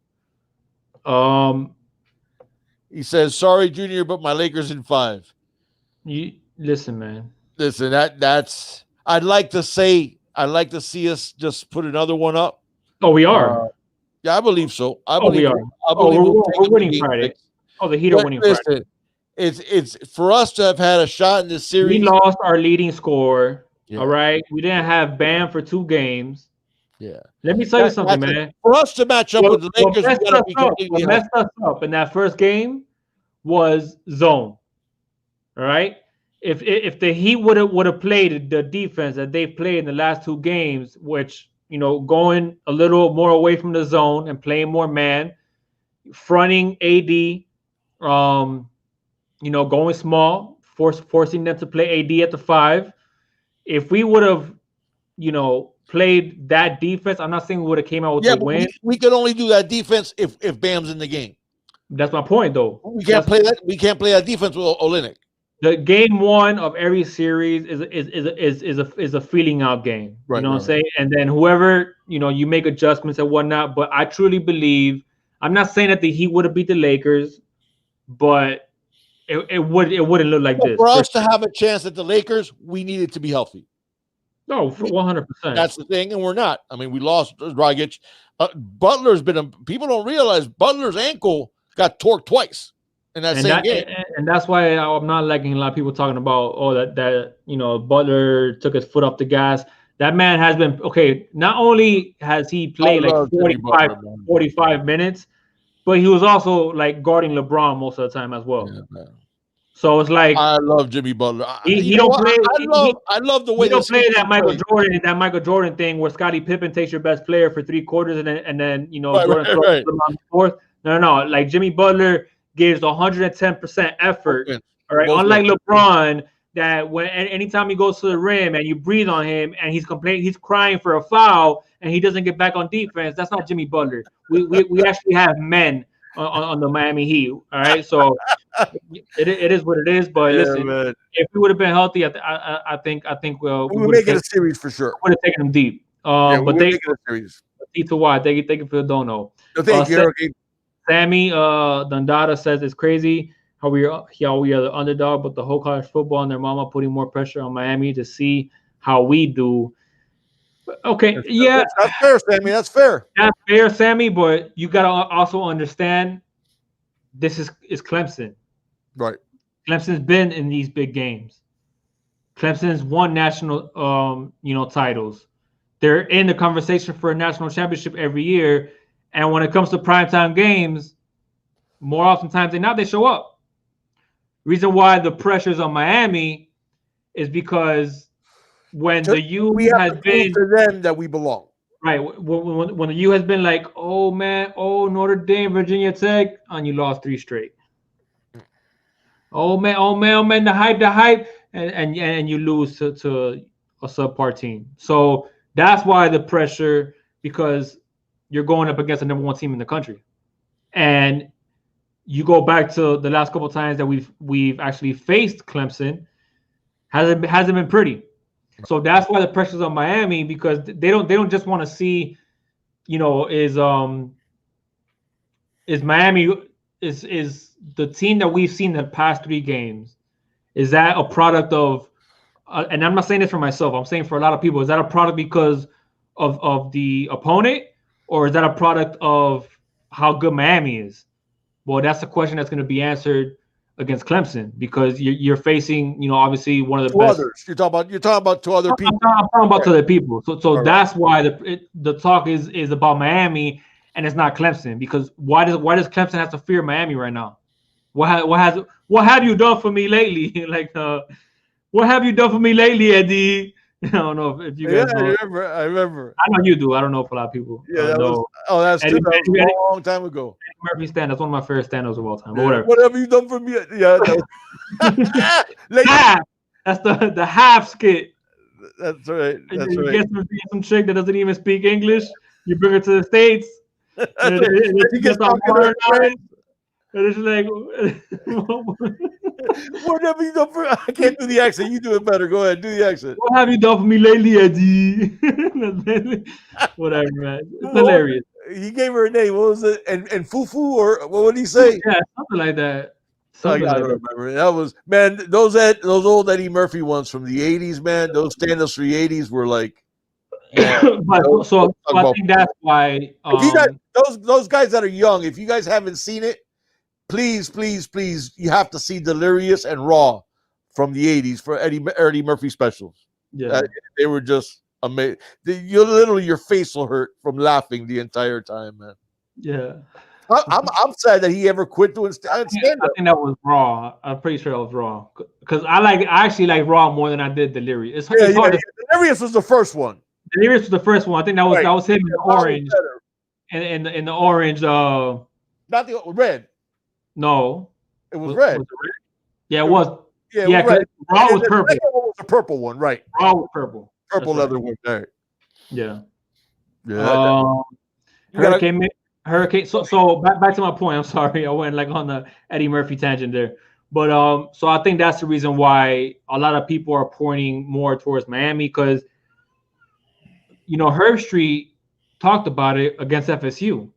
He says, sorry, Junior, but my Lakers in 5. You listen, man. Listen, that's I'd like to see us just put another one up. Oh, we are. Yeah, I believe so. We are. We're winning Friday. Oh, the Heat are winning Friday. It's for us to have had a shot in this series. We lost our leading scorer. Yeah. All right. We didn't have Bam for 2 games. Yeah. Let me tell you something, man. For us to match up with the Lakers, what messed us up in that first game was zone. All right. If the Heat would have played the defense that they played in the last 2 games, which, you know, going a little more away from the zone and playing more man, fronting AD, you know, going small, forcing them to play AD at the 5. If we would have, you know, played that defense, I'm not saying we would have came out with a win. We could only do that defense if Bam's in the game. That's my point, though. We can't play that. We can't play that defense with Olynyk. The game 1 of every series is a feeling out game. Right, you know what I'm saying? And then whoever, you know, you make adjustments and whatnot. But I truly believe, I'm not saying that the Heat would have beat the Lakers, but it wouldn't look like this. For us to have a chance at the Lakers, we needed to be healthy. No, 100%. That's the thing, and we're not. I mean, we lost Dragic. Butler's been people don't realize Butler's ankle got torqued twice in that same game. And that's why I'm not liking a lot of people talking about, that you know, Butler took his foot off the gas. That man has been okay. Not only has he played like 45 minutes, but he was also like guarding LeBron most of the time as well. Yeah, so it's like I love Jimmy Butler. He don't play. I love the way he don't play that Michael Jordan thing where Scottie Pippen takes your best player for 3 quarters and then you know Jordan throws them on the 4th. No. Like Jimmy Butler gives 110% effort. All right. Unlike LeBron, that when anytime he goes to the rim and you breathe on him and he's crying for a foul and he doesn't get back on defense, that's not Jimmy Butler. We actually have men on the Miami Heat. All right, so it is what it is. But listen, man. if we would have been healthy, I think we would make it a series for sure. Would have taken them deep. But they make it a series. Why they can feel don't know. No, thank you. Sammy Dundada says it's crazy how we are the underdog, but the whole college football and their mama putting more pressure on Miami to see how we do. Okay, that's fair, Sammy. That's fair. That's fair, Sammy. But you gotta also understand, this is Clemson, right? Clemson's been in these big games. Clemson's won national, titles. They're in the conversation for a national championship every year, and when it comes to primetime games, more oftentimes than not, they show up. Reason why the pressure's on Miami is because when the U has been to them that we belong, right? When the U has been like, oh man, oh Notre Dame, Virginia Tech, and you lost 3 straight. Oh man, the hype, and you lose to a subpar team. So that's why the pressure, because you're going up against the number 1 team in the country, and you go back to the last couple of times that we've actually faced Clemson, hasn't been pretty. So that's why the pressure's on Miami, because they don't just want to see, is Miami is the team that we've seen the past 3 games. Is that a product of, and I'm not saying this for myself, I'm saying for a lot of people, is that a product because of the opponent, or is that a product of how good Miami is? Well, that's a question that's going to be answered against Clemson, because you're facing, obviously one of the best. Others. You're talking about 2 other people. I'm talking about 2 other people. So that's why the talk is about Miami, and it's not Clemson. Because why does Clemson have to fear Miami right now? What have you done for me lately? What have you done for me lately, Eddie? I don't know if you guys know. I remember. I know you do. I don't know if a lot of people. Yeah, that's Eddie, true. That was a long time ago. Eddie Murphy stand. That's one of my favorite stand-ups of all time. But whatever. What have you done for me? Yeah. That's the half skit. That's right. You get some chick that doesn't even speak English. You bring her to the States. And she gets all hard on it. And it's like, what have you done for? I can't do the accent. You do it better. Go ahead, do the accent. What have you done for me lately, Eddie? Whatever, man. It's hilarious. He gave her a name. What was it? And Fufu, or what would he say? Yeah, something like that. I don't remember. That was, man. Those old Eddie Murphy ones from the '80s, man. Those stand-ups from the '80s were like. So I think that's why. If you guys, those guys that are young, if you guys haven't seen it, please, you have to see Delirious and Raw from the '80s for Eddie Murphy specials. Yeah, they were just amazing. Your face will hurt from laughing the entire time, man. Yeah, I'm sad that he ever quit doing stand-up. I think that was Raw. I'm pretty sure that was Raw, because I actually like Raw more than I did Delirious. It's hard. Delirious was the first one. Delirious was the first one. I think that was him in the orange, and in the orange. Not the red. No, it was red. Was it red? Yeah, it was. Yeah, because Raw was purple. The second one was the purple one, right? Raw was purple. Purple leather one, right? Yeah. Hurricane. So back to my point. I'm sorry, I went on the Eddie Murphy tangent there. But so I think that's the reason why a lot of people are pointing more towards Miami, because Herb Street talked about it against FSU.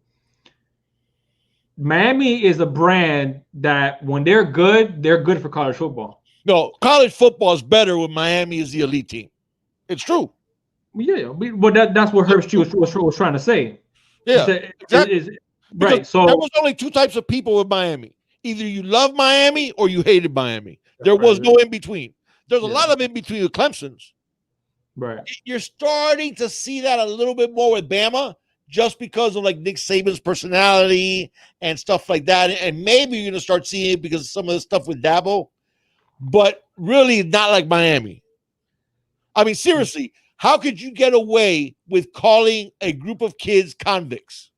Miami is a brand that when they're good for college football. No, college football is better when Miami is the elite team. It's true. Yeah, but that's what Herb Street was trying to say. Yeah, exactly. Right. So there was only 2 types of people with Miami. Either you love Miami or you hated Miami. There was no in between. There's a lot of in between with Clemson's. Right. You're starting to see that a little bit more with Bama, just because of Nick Saban's personality and stuff like that. And maybe you're going to start seeing it because of some of the stuff with Dabo, but really not like Miami. I mean, seriously, how could you get away with calling a group of kids convicts?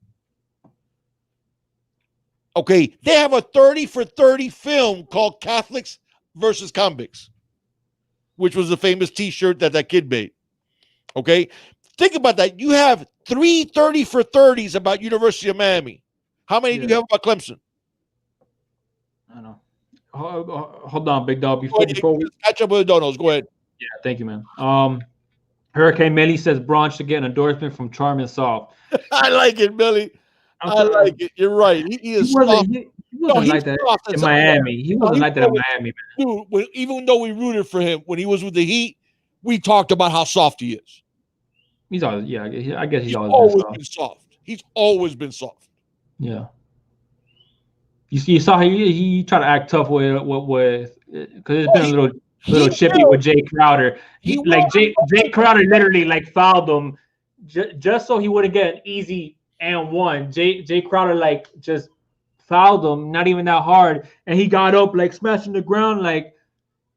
Okay, they have a 30 for 30 film called Catholics versus Convicts. which was the famous T-shirt that kid made. Okay, think about that. You have 3 30 for 30s about University of Miami. How many do you have about Clemson? I know. Hold on, big dog. Before we catch up with the donos, go ahead. Yeah, thank you, man. Hurricane Melly says Braun should get an endorsement from Charm and Soft. I like it, Billy. I like it. You're right. He is soft. He wasn't like that in Miami. He wasn't like that in Miami, man. Dude, even though we rooted for him when he was with the Heat, we talked about how soft he is. He's always, I guess he's always been soft. He's always been soft. Yeah. You saw he tried to act tough with because it's been a little chippy with Jay Crowder. Jay Crowder literally like fouled him just so he wouldn't get an easy and one. Jay Crowder like just fouled him, not even that hard, and he got up like smashing the ground like,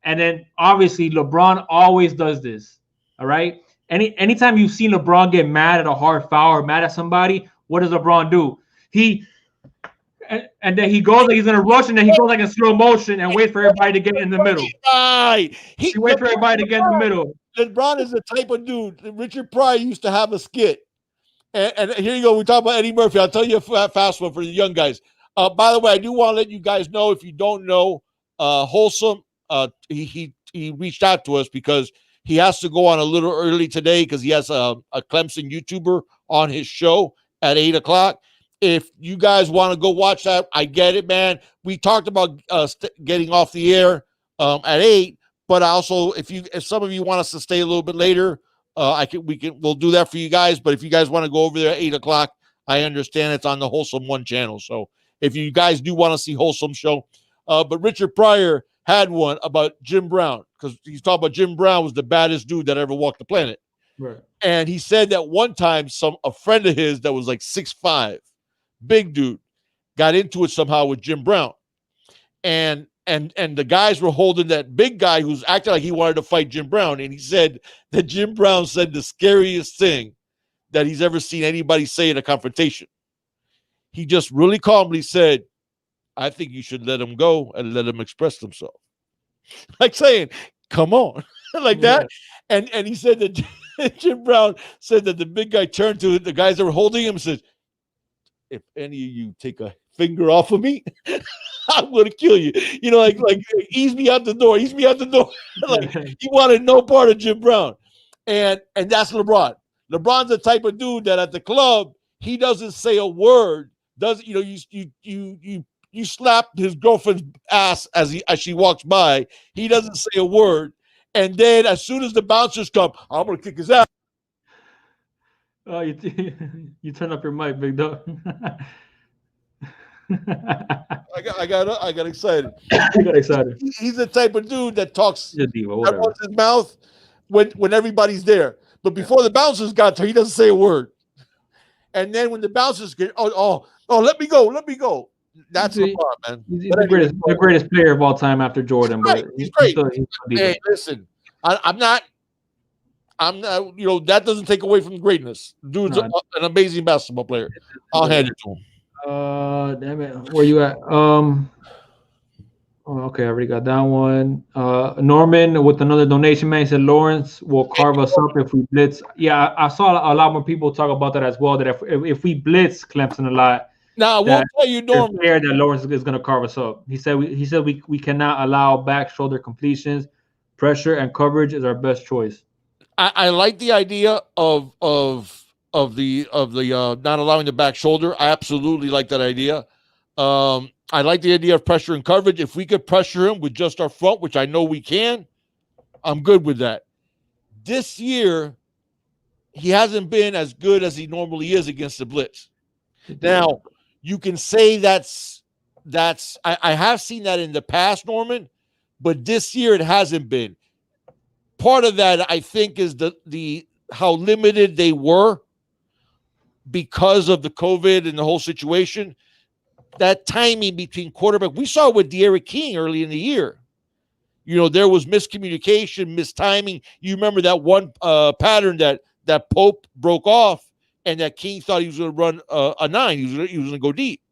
and then obviously LeBron always does this. All right. Anytime you've seen LeBron get mad at a hard foul or mad at somebody, what does LeBron do? And then he goes like he's in a rush, and then he goes like in slow motion and waits for everybody to get in the middle. Right. He waits for everybody to get in the middle. LeBron is the type of dude. Richard Pryor used to have a skit. And here you go. We talk about Eddie Murphy. I'll tell you a fast one for the young guys. By the way, I do want to let you guys know, if you don't know, Wholesome, he reached out to us because he has to go on a little early today because he has a Clemson YouTuber on his show at 8 o'clock. If you guys want to go watch that, I get it, man. We talked about getting off the air at 8, but also if some of you want us to stay a little bit later, we'll do that for you guys. But if you guys want to go over there at 8 o'clock, I understand it's on the Wholesome One channel. So if you guys do want to see Wholesome show, but Richard Pryor had one about Jim Brown because he's talking about Jim Brown was the baddest dude that ever walked the planet. Right. And he said that one time a friend of his that was like 6'5", big dude, got into it somehow with Jim Brown, and the guys were holding that big guy who's acting like he wanted to fight Jim Brown, and he said that Jim Brown said the scariest thing that he's ever seen anybody say in a confrontation. He just really calmly said, "I think you should let him go and let him express himself," like saying, "Come on," like that. And he said that Jim Brown said that the big guy turned to the guys that were holding him and said, "If any of you take a finger off of me, I'm going to kill you." You know, like ease me out the door. Ease me out the door. Like he wanted no part of Jim Brown, and that's LeBron. LeBron's the type of dude that at the club he doesn't say a word. You slap his girlfriend's ass as she walks by. He doesn't say a word, and then as soon as the bouncers come, I'm going to kick his ass. Oh, you turn up your mic, big dog. I got excited. You got excited. He's the type of dude that talks his mouth when everybody's there. But before the bouncers got there, he doesn't say a word. And then when the bouncers get, let me go. That's LeBron, man. He's the greatest player of all time after Jordan. Right. But he's great. Hey, listen, I'm not. That doesn't take away from greatness. Dude's an amazing basketball player. I'll hand it to him. Damn it. Where you at? Okay, I already got that one. Norman with another donation, man. He said Lawrence will carve us up if we blitz. Yeah, I saw a lot more people talk about that as well. That if we blitz Clemson a lot, now we'll tell you, Norman, that Lawrence is going to carve us up. He said we cannot allow back shoulder completions. Pressure and coverage is our best choice. I like the idea of the not allowing the back shoulder. I absolutely like that idea. I like the idea of pressure and coverage. If we could pressure him with just our front, which I know we can, I'm good with that. This year, he hasn't been as good as he normally is against the blitz. Now, you can say that's I have seen that in the past, Norman, but this year it hasn't been. Part of that, I think, is the how limited they were because of the COVID and the whole situation. That timing between quarterback, we saw it with De'Aaron King early in the year. There was miscommunication, mistiming. You remember that one pattern that Pope broke off, and that King thought he was going to run a 9. He was going to go deep.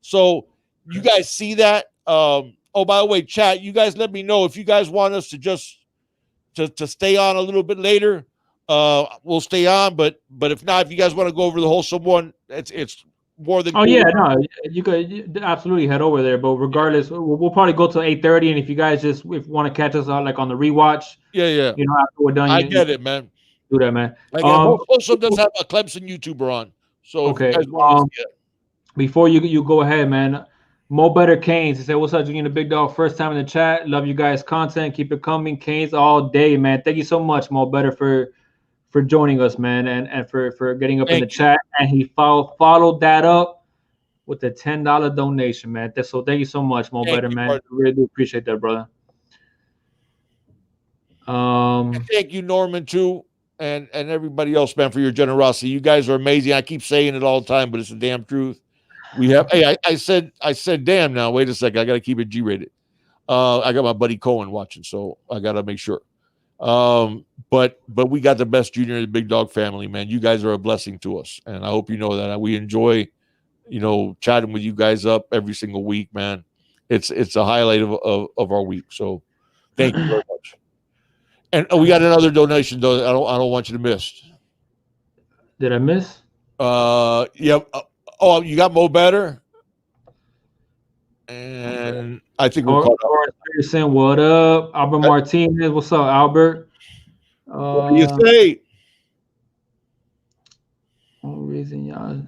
So you guys see that. By the way, chat, you guys let me know if you guys want us to just to stay on a little bit later, we'll stay on. But if not, if you guys want to go over the wholesome one, it's more than Oh cool. yeah, no, you could absolutely head over there. But regardless, we'll probably go till 8:30. And if you guys just if want to catch us out like on the rewatch, Yeah. after we're done, I you get it, man. do that, man. I get it. Also does have a Clemson YouTuber on. So if you Okay. guys want to see it. Before you go ahead, man. Mo Better Canes. He said, "What's up, Junior the Big Dog? First time in the chat. Love you guys' content. Keep it coming, Canes all day, man. Thank you so much, Mo Better, for joining us, man, and for getting up in the chat. And he followed that up with a $10 donation, man. So thank you so much, Mo Better, man. I really do appreciate that, brother. Thank you, Norman, too, and everybody else, man, for your generosity. You guys are amazing. I keep saying it all the time, but it's the damn truth. We have. Hey, I said, damn. Now wait a second. I got to keep it G-rated. I got my buddy Cohen watching, so I got to make sure. But we got the best Junior and the Big Dog family, man. You guys are a blessing to us, and I hope you know that. We enjoy, chatting with you guys up every single week, man. It's a highlight of our week. So thank you very much. And we got another donation though. I don't want you to miss. Did I miss? Yeah. Oh, you got Mo Better. And I think we're caught up. Peterson, what up? Albert Martinez, what's up, Albert? What do you say? One reason y'all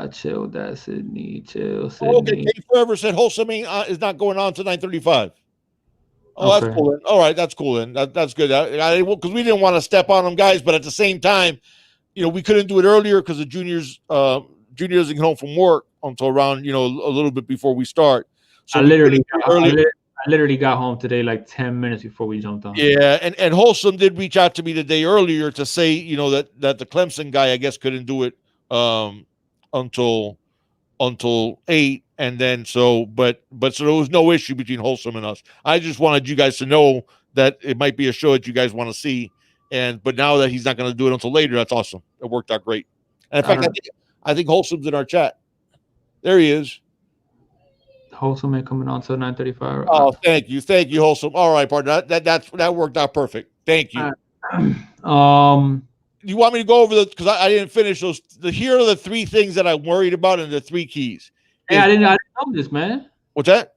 chill. That's Sydney. Chill, Sydney. Okay, Kate Forever said wholesome is not going on to 9:35. Oh, okay. That's cool. Then. All right, that's cool. Then that's good. Because we didn't want to step on them, guys, but at the same time, we couldn't do it earlier because the juniors doesn't get home from work until around a little bit before we start. So I literally got home today like 10 minutes before we jumped on. Yeah, and Wholesome did reach out to me the day earlier to say that the Clemson guy I guess couldn't do it until 8, and then so there was no issue between Wholesome and us. I just wanted you guys to know that it might be a show that you guys want to see, but now that he's not going to do it until later, that's awesome. It worked out great. And in fact, I think Wholesome's in our chat. There he is. Wholesome ain't coming on till 9:35. Oh, thank you, Wholesome. All right, partner. That worked out perfect. Thank you. You want me to go over because I didn't finish those? Here are the 3 things that I'm worried about and the 3 keys. Hey, I didn't know this, man. What's that?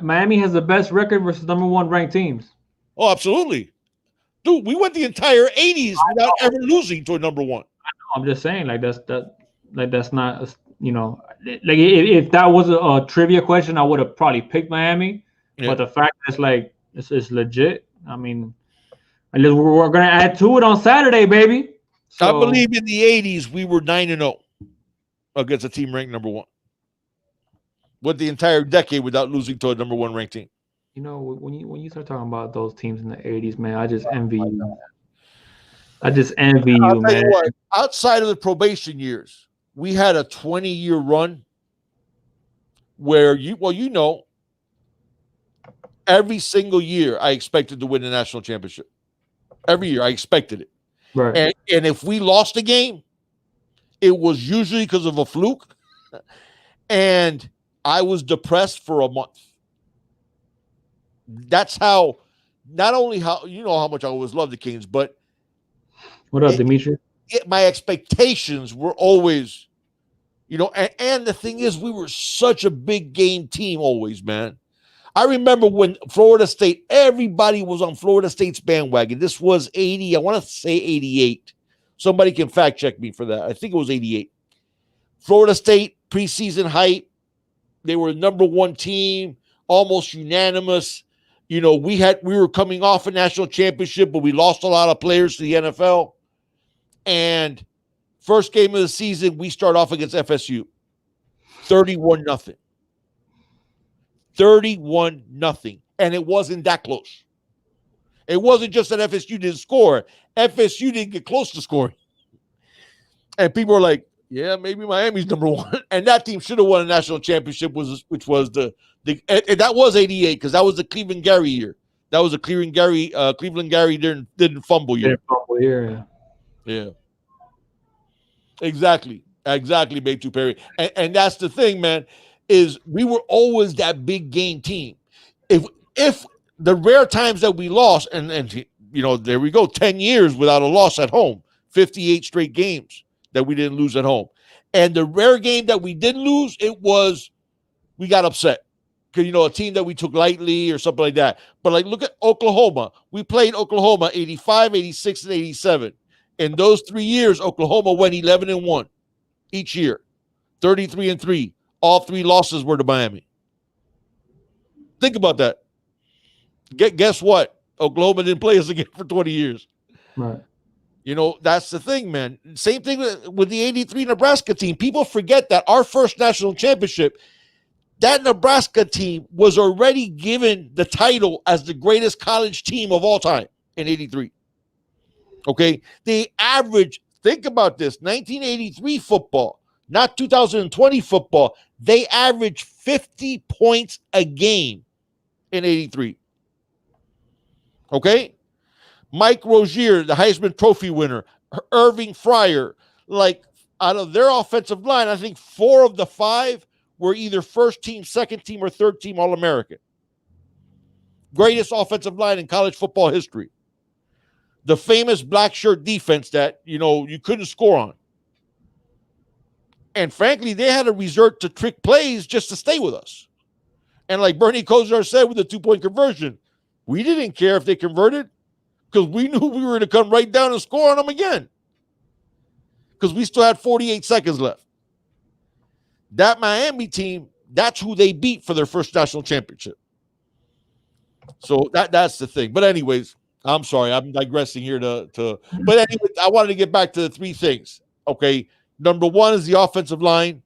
Miami has the best record versus #1 ranked teams. Oh, absolutely, dude. We went the entire 80s without ever losing to a #1. I know. I'm just saying, that's not like if that was a trivia question, I would have probably picked Miami. Yeah. But the fact that it's legit. I mean, we're gonna add to it on Saturday, baby. So, I believe in the 80s we were 9-0 against a team ranked #1. Went the entire decade without losing to a #1 ranked team. When you start talking about those teams in the 80s, man, I just envy you. I just envy you, man. Outside of the probation years, we had a 20-year run where every single year I expected to win the national championship. Every year I expected it. Right. And if we lost a game, it was usually because of a fluke. And I was depressed for a month. That's how, not only how much I always loved the Kings, but what up, Dimitri? My expectations were always, and the thing is, we were such a big game team always, man. I remember when Florida State, everybody was on Florida State's bandwagon. This was 80, I want to say 88. Somebody can fact check me for that. I think it was 88. Florida State preseason hype. They were #1 team, almost unanimous. We were coming off a national championship, but we lost a lot of players to the NFL. And first game of the season, we start off against FSU. 31-0. 31-0. And it wasn't that close. It wasn't just that FSU didn't score. FSU didn't get close to scoring. And people were like, yeah, maybe Miami's #1. And that team should have won a national championship, which was and that was 88 because that was the Cleveland Gary year. That was the Cleveland Gary didn't fumble year. Didn't fumble year, yeah. Exactly, Baytu Perry. And that's the thing, man, is we were always that big game team. If the rare times that we lost, and you know, there we go, 10 years without a loss at home, 58 straight games that we didn't lose at home. And the rare game that we did lose, we got upset because, you know, a team that we took lightly or something like that. But like, look at Oklahoma. We played Oklahoma 85, 86, and 87. In those 3 years, Oklahoma went 11-1 each year, 33-3. All 3 losses were to Miami. Think about that. Guess what? Oklahoma didn't play us again for 20 years. Right. You know, that's the thing, man. Same thing with the 83 Nebraska team. People forget that our first national championship, that Nebraska team was already given the title as the greatest college team of all time in 83. Okay? They averaged, think about this, 1983 football, not 2020 football. They averaged 50 points a game in 83. Okay? Mike Rozier, the Heisman Trophy winner, Irving Fryer, like out of their offensive line, I think 4 of the 5 were either first team, second team, or third team All-American. Greatest offensive line in college football history. The famous black shirt defense that, you know, you couldn't score on. And frankly, they had to resort to trick plays just to stay with us. And like Bernie Kosar said with the 2-point conversion, we didn't care if they converted because we knew we were going to come right down and score on them again because we still had 48 seconds left. That Miami team, that's who they beat for their first national championship. So that's the thing. But anyways, I'm sorry. I'm digressing here but anyways, I wanted to get back to the 3 things. Okay. Number 1 is the offensive line.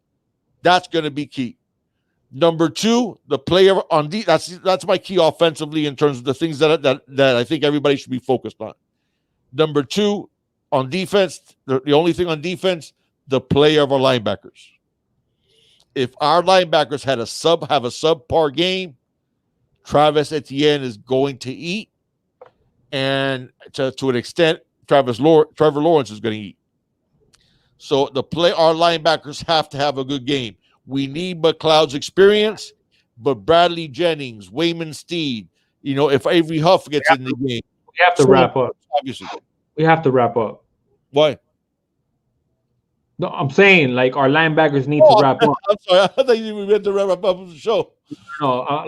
That's going to be key. Number 2, the player on that's my key offensively in terms of the things that I think everybody should be focused on. Number 2, on defense, the only thing on defense, the play of our linebackers. If our linebackers have a subpar game, Travis Etienne is going to eat, and to an extent, Trevor Lawrence is going to eat. So our linebackers have to have a good game. We need McLeod's experience, but Bradley Jennings, Wayman Steed, you know, if Avery Huff gets in the game. We have to wrap up. Obviously. We have to wrap up. Why? No, I'm saying like our linebackers need to wrap up. I'm sorry. I thought you meant to wrap up the show. No,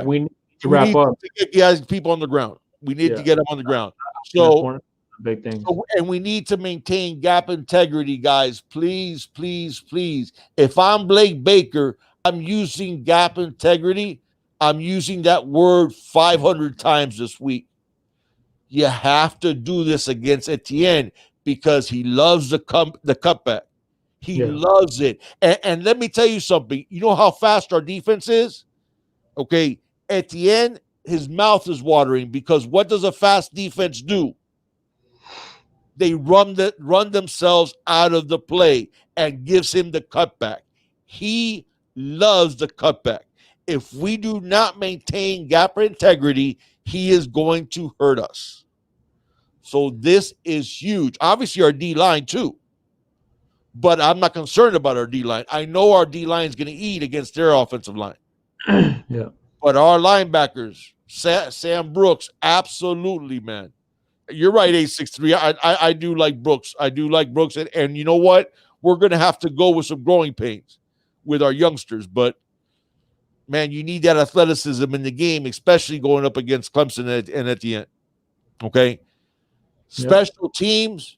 we need to wrap up. To get people on the ground. We need to get them on the ground. So big thing. And we need to maintain gap integrity, guys. Please, please, please. If I'm Blake Baker, I'm using gap integrity. I'm using that word 500 times this week. You have to do this against Etienne because he loves the cutback. He loves it. And let me tell you something. You know how fast our defense is? Okay. Etienne, his mouth is watering because what does a fast defense do? They run themselves out of the play and gives him the cutback. He loves the cutback. If we do not maintain gap integrity, he is going to hurt us. So this is huge. Obviously, our D-line too. But I'm not concerned about our D-line. I know our D-line is going to eat against their offensive line. Yeah. But our linebackers, Sam Brooks, absolutely, man. You're right, 863. I do like Brooks. I do like Brooks. And you know what? We're going to have to go with some growing pains with our youngsters. But, man, you need that athleticism in the game, especially going up against Clemson and at the end. Okay? Special teams,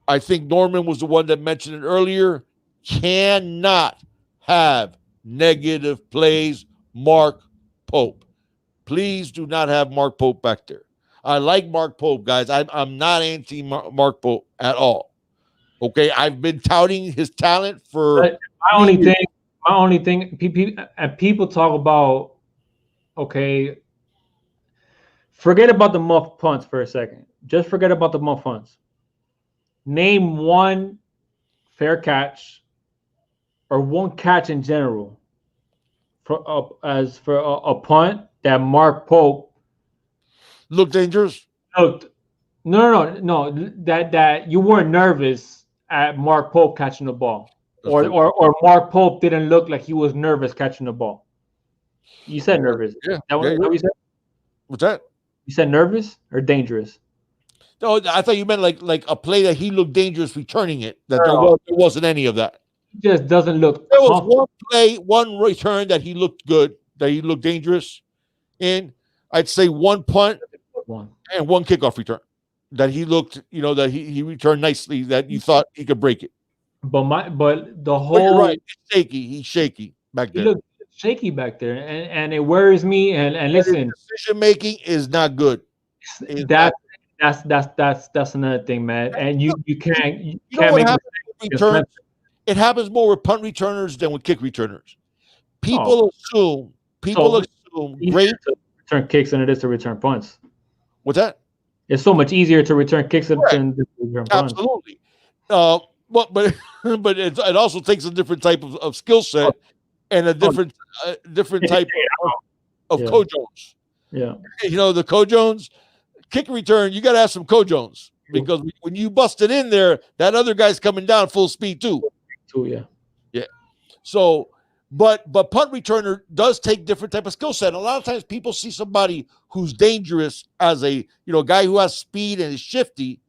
I think Norman was the one that mentioned it earlier, cannot have negative plays. Mark Pope. Please do not have Mark Pope back there. I like Mark Pope, guys. I'm not anti Mark Pope at all. Okay, I've been touting his talent for. My only thing. People talk about. Okay, forget about the muff punts for a second. Just forget about the muff punts. Name one fair catch, or one catch in general, for a punt that Mark Pope. Look dangerous. No. That you weren't nervous at Mark Pope catching the ball, or Mark Pope didn't look like he was nervous catching the ball. You said nervous. Yeah. That what you said? What's that? You said nervous or dangerous? No, I thought you meant like a play that he looked dangerous returning it. That No, there wasn't any of that. he just doesn't look There was comfortable. one play, one return that he looked good, that he looked dangerous in. I'd say one punt One. and one kickoff return that he looked, that he returned nicely, that you thought he could break it. But the But you're whole right. It's shaky. He's shaky back he there. looked shaky back there, and it worries me. And His listen, decision making is not good. Is not that that's another thing, man. And you can't You know what make happens with mistakes against returns? It happens more with punt returners than with kick returners. Clemson. People assume So easier great. to return kicks than it is to return punts. What's that? It's so much easier to return kicks than to return punts. Absolutely. But but it also takes a different type of skill set and a different type of Yeah. co-jones. Yeah. The co-jones kick return. You got to have some co-jones because when you bust it in there, that other guy's coming down full speed too. Yeah. Yeah. So, but punt returner does take different type of skill set. And a lot of times people see somebody who's dangerous as a guy who has speed and is shifty.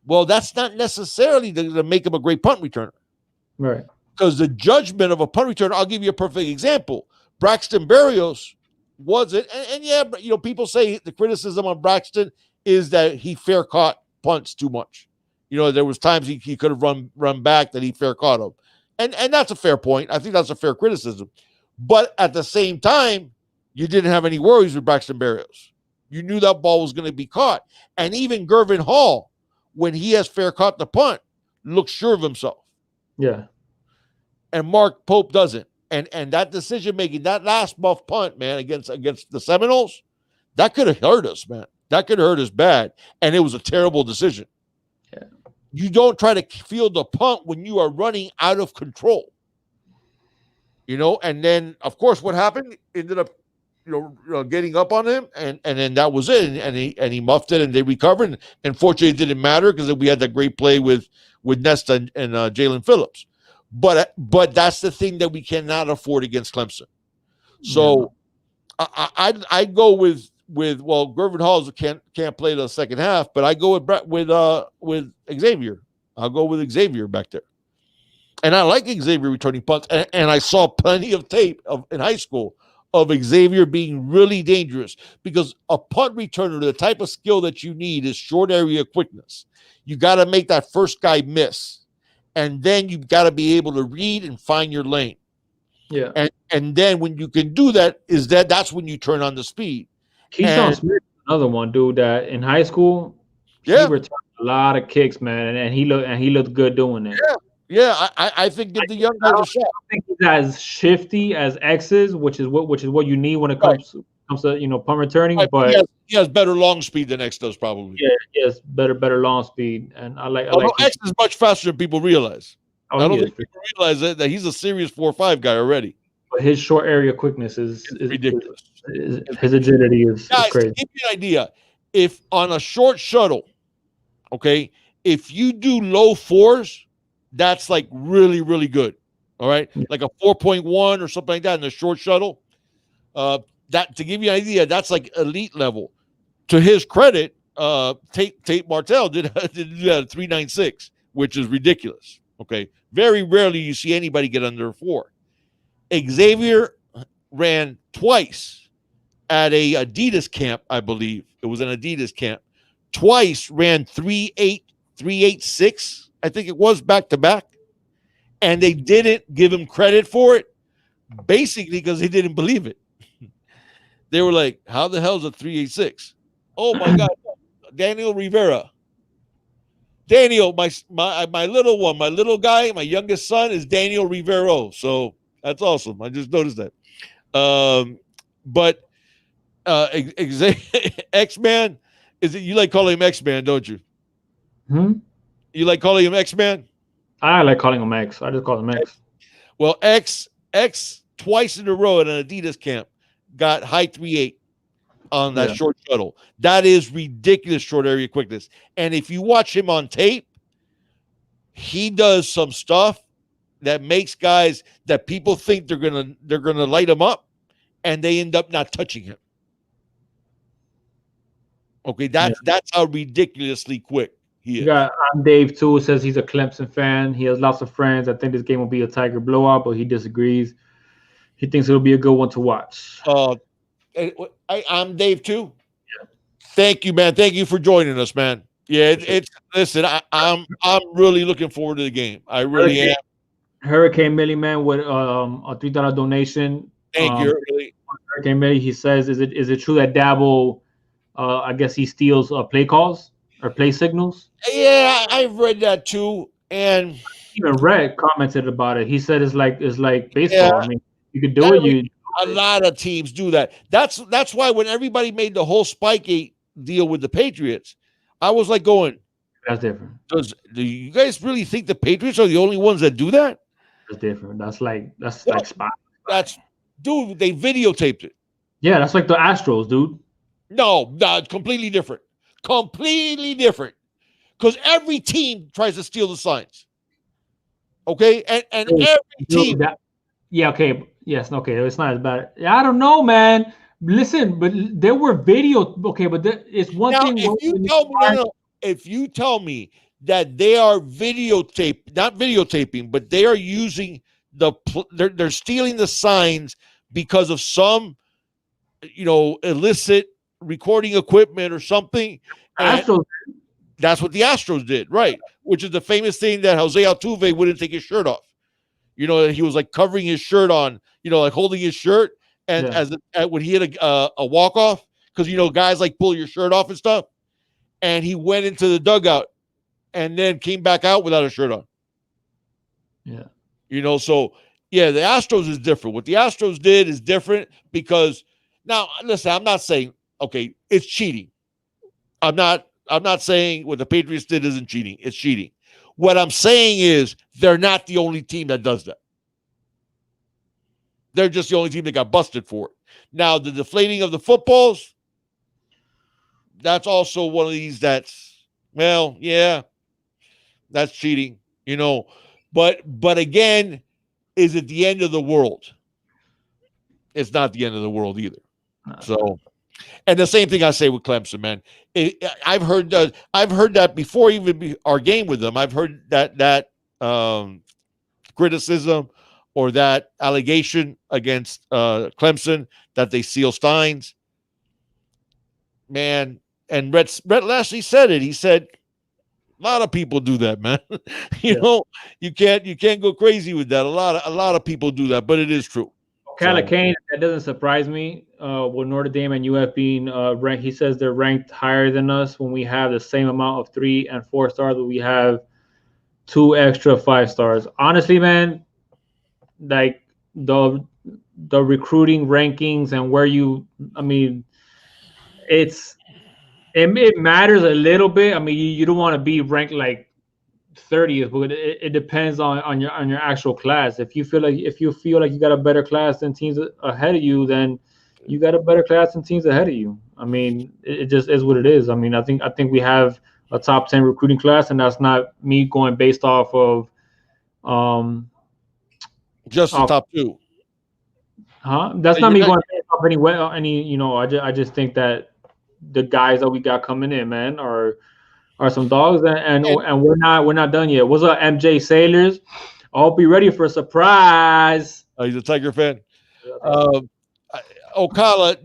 Well, that's not necessarily to make him a great punt returner. Right. Because the judgment of a punt returner, I'll give you a perfect example. Braxton Berrios wasn't, and yeah, but people say the criticism on Braxton is that he fair caught punts too much. There was times he could have run back that he fair caught them. And that's a fair point. I think that's a fair criticism. But at the same time, you didn't have any worries with Braxton Berrios. You knew that ball was going to be caught. And even Gervin Hall, when he has fair caught the punt, looks sure of himself. Yeah. And Mark Pope doesn't. And that decision making, that last muff punt, man, against the Seminoles, that could have hurt us, man. That could have hurt us bad. And it was a terrible decision. Yeah. You don't try to field a punt when you are running out of control. And then of course what happened ended up getting up on him, and then that was it, and he muffed it, and they recovered, and fortunately it didn't matter because we had that great play with Nesta and Jalen Phillips, but that's the thing that we cannot afford against Clemson. So I go with Gervin Hall can't play the second half, but I go with Xavier. I'll go with Xavier back there, and I like Xavier returning punts, and I saw plenty of tape in high school of Xavier being really dangerous, because a punt returner, the type of skill that you need is short area quickness. You got to make that first guy miss, and then you've got to be able to read and find your lane. Yeah. And then when you can do that, that's when you turn on the speed. Keyshawn Smith, another one, dude, that in high school, he returned a lot of kicks, man, and he looked good doing that. Yeah, I think give the young guys a shot. I think he's as shifty as X's, which is what you need when it comes to punt returning. Right, but he has better long speed than X does, probably. Yeah, he has better long speed, and I like X is much faster than people realize. I don't think people realize that he's a serious 4.5 guy already. But his short area quickness is ridiculous. His agility is crazy. To give you an idea, if on a short shuttle, okay, if you do low fours, that's like really, really good. All right. Like a 4.1 or something like that in the short shuttle. That, to give you an idea, that's like elite level. To his credit, Tate Martell did a 3.96, which is ridiculous. Okay. Very rarely you see anybody get under a 4. Xavier ran twice at a Adidas camp, I believe. It was an Adidas camp. Twice ran 3.8, I think it was, back to back. And they didn't give him credit for it, basically because they didn't believe it. They were like, how the hell is a 3.86? Oh my God. Daniel Rivera. Daniel, my little one, my little guy, my youngest son is Daniel Rivero. So that's awesome. I just noticed that. But X-Man, you like calling him X-Man, don't you? You like calling him X-Man? I like calling him X. I just call him X. Well, X twice in a row at an Adidas camp got high 3.8 on that short shuttle. That is ridiculous short area quickness. And if you watch him on tape, he does some stuff that makes guys that people think they're gonna light him up, and they end up not touching him. Okay, Yeah. that's how ridiculously quick he We is. got I'm Dave too. Says he's a Clemson fan. He has lots of friends. I think this game will be a Tiger blowout, but he disagrees. He thinks it'll be a good one to watch. Uh, I'm Dave too. Thank you, man. Thank you for joining us, man. Yeah, it's listen. I'm really looking forward to the game. I really am. Hurricane Millie man with a $3 donation. Thank you. Really. Hurricane Millie, he says, is it true that Dabble, I guess he steals play calls or play signals? Yeah, I've read that too, and Even Red commented about it. He said it's like baseball. yeah, I mean, you could do it. You a lot of teams do that. That's why when everybody made the whole Spygate deal with the Patriots, I was like going, that's different. do you guys really think the Patriots are the only ones that do that? That's different. That's Well, like spy. that's dude, they videotaped it. Yeah, that's like the Astros, dude. No, it's completely different. Completely different. Because every team tries to steal the signs. Okay? And every team. Yeah, okay. Yes, okay. It's not as bad. I don't know, man. Listen, but there were video. Okay, but it's one Now, thing. if you tell me that they are not videotaping, but they are using they're stealing the signs because of some, illicit recording equipment or something. Astros. That's what the Astros did, right? Which is the famous thing that Jose Altuve wouldn't take his shirt off. He was like covering his shirt on, like holding his shirt, and when he hit a walk off, because guys like pull your shirt off and stuff, and he went into the dugout and then came back out without a shirt on. Yeah. So yeah, the Astros is different. What the Astros did is different because now listen, I'm not saying it's cheating. I'm not saying what the Patriots did isn't cheating. It's cheating. What I'm saying is they're not the only team that does that. They're just the only team that got busted for it. Now, the deflating of the footballs, that's also one of these that's cheating, But again, is it the end of the world? It's not the end of the world either. So, and the same thing I say with Clemson, man. I've heard that before even our game with them. I've heard that criticism or that allegation against Clemson that they steal signs. Man, and Brett Lashley said it. He said a lot of people do that, man. You can't go crazy with that. A lot of people do that, but it is true. Kane, that doesn't surprise me. With Notre Dame and UF being ranked, he says they're ranked higher than us when we have the same amount of 3 and 4 stars, but we have 2 extra 5 stars. Honestly, man, like the recruiting rankings and it matters a little bit. I mean, you don't want to be ranked like 30th, but it depends on your actual class. If you feel like you got a better class than teams ahead of you, then you got a better class than teams ahead of you. I mean, it just is what it is. I mean, I think we have a top 10 recruiting class, and that's not me going based off of just the top 2. That's not me going based off any. I just think that the guys that we got coming in, man, are some dogs, and we're not done yet. What's up, MJ Sailors? I hope you're ready for a surprise. He's a Tiger fan. Ocala,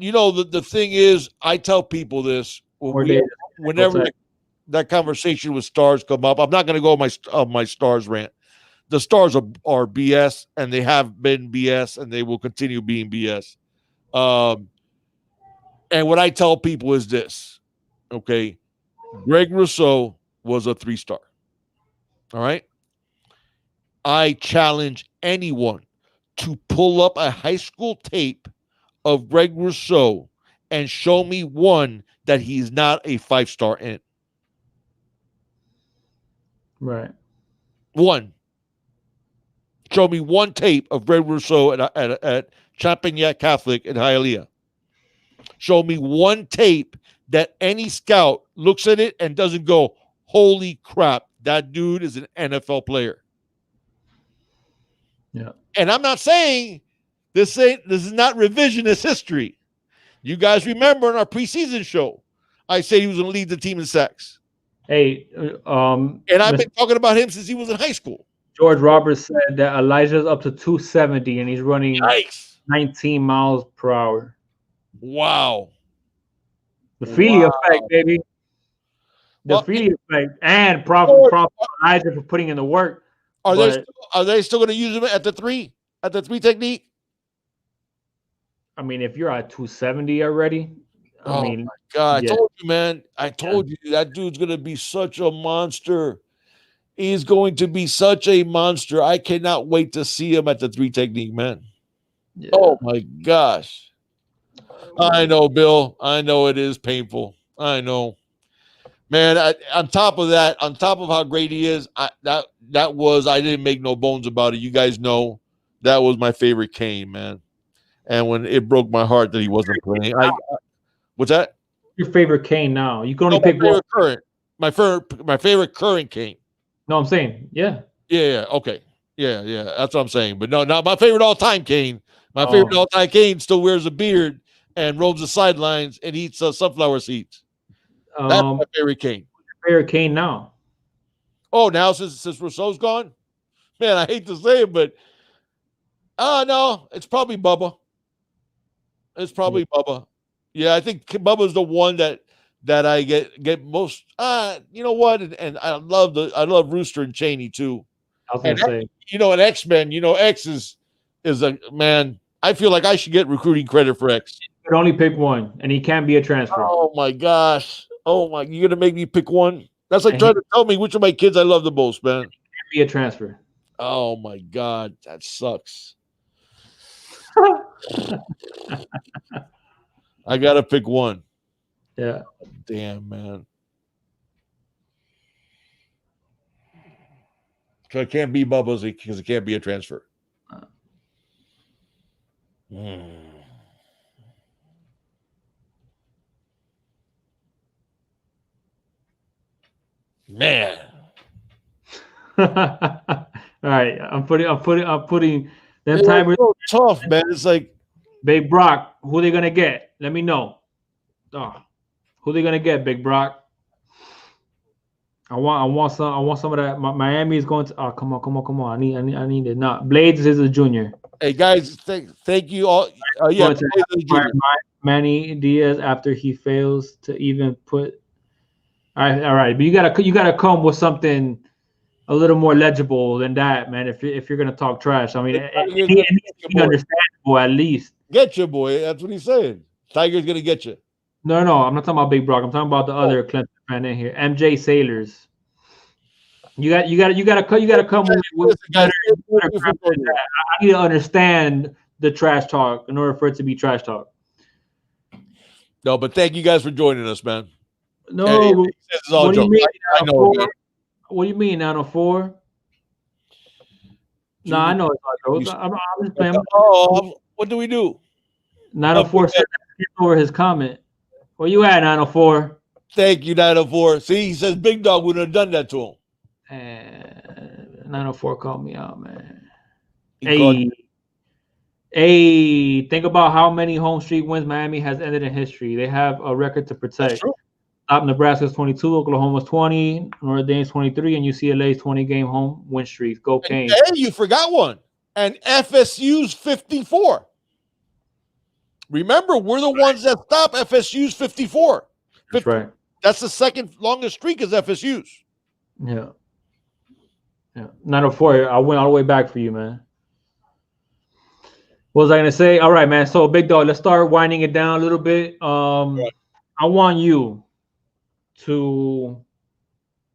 the thing is, I tell people this whenever that conversation with stars come up. I'm not going to go on my stars rant. The stars are BS, and they have been BS, and they will continue being BS. And what I tell people is this, okay? Greg Rousseau was a 3-star. All right? I challenge anyone to pull up a high school tape of Greg Rousseau and show me one that he's not a 5-star in. Right. One. Show me one tape of Greg Rousseau at Champagnat Catholic in Hialeah. Show me one tape that any scout looks at it and doesn't go, holy crap, that dude is an NFL player. Yeah. And I'm not saying this is not revisionist history. You guys remember in our preseason show, I said he was going to lead the team in sacks. Hey, And I've been talking about him since he was in high school. George Roberts said that Elijah's up to 270 and he's running 19 miles per hour. Wow. The Feely effect, baby. The Feely effect. And props Elijah for putting in the work. Are they still going to use him at the three technique? I mean, if you're at 270 already, I mean, my God. I told you, man. I told you that dude's going to be such a monster. He's going to be such a monster. I cannot wait to see him at the 3 technique, man. Yeah. Oh, my gosh. I know, Bill. I know it is painful. I know. Man, on top of how great he is, I didn't make no bones about it. You guys know that was my favorite Kane, man. And when it broke my heart that he wasn't playing. What's that? Your favorite Kane now? You can only pick one. My favorite current Kane. No, I'm saying, yeah. Yeah, okay. Yeah, that's what I'm saying. But no, not my favorite all-time Kane. My favorite all-time Kane still wears a beard and roams the sidelines and eats sunflower seeds. That's my favorite Kane. Favorite Kane now? Oh, now since Rousseau's gone? Man, I hate to say it, but no, it's probably Bubba. It's probably Bubba. Yeah, I think Bubba's the one that I get most. You know what? And I love Rooster and Cheney too. I was gonna say, and X-Men. X is a man. I feel like I should get recruiting credit for X. You can only pick one, and he can't be a transfer. Oh my gosh! You're gonna make me pick one? That's like trying to tell me which of my kids I love the most, man. He can't be a transfer. Oh my God, that sucks. I gotta pick one. Yeah. Damn, man. So it can't be Bubba's because it can't be a transfer. Man. All right, I'm putting them timers. So tough, man. It's like Big Brock. Who they gonna get? Let me know. Who they gonna get, Big Brock? I want some of that. Miami is going to. Oh, come on. I need it. Not Blades is a junior. Hey guys, thank you all. Manny Diaz after he fails to even put. All right, but you gotta come with something a little more legible than that, man. If you're gonna talk trash, I mean, understandable at least. Get you, boy. That's what he's saying. Tiger's gonna get you. No, I'm not talking about Big Brock. I'm talking about the other Clemson fan in here, MJ Sailors. You got to come with better. I need to understand the trash talk in order for it to be trash talk. No, but thank you guys for joining us, man. No, what do you mean? I know. What do you mean 904? No, I know it's not. I'm just playing. What do we do? 904 said over his comment. Where you at, 904? Thank you, 904. See, he says Big Dog wouldn't have done that to him. And 904 called me out, man. Hey, think about how many home streak wins Miami has ended in history. They have a record to protect. Top Nebraska's 22, Oklahoma's 20, Notre Dame's 23, and UCLA's 20-game home win streak. Go Canes. Hey, you forgot one. And FSU's 54. Remember, we're the ones that stop FSU's 54. That's right. That's the second longest streak is FSU's. Yeah. 904. I went all the way back for you, man. What was I gonna say? All right, man. So Big Dog, let's start winding it down a little bit. Right. I want you to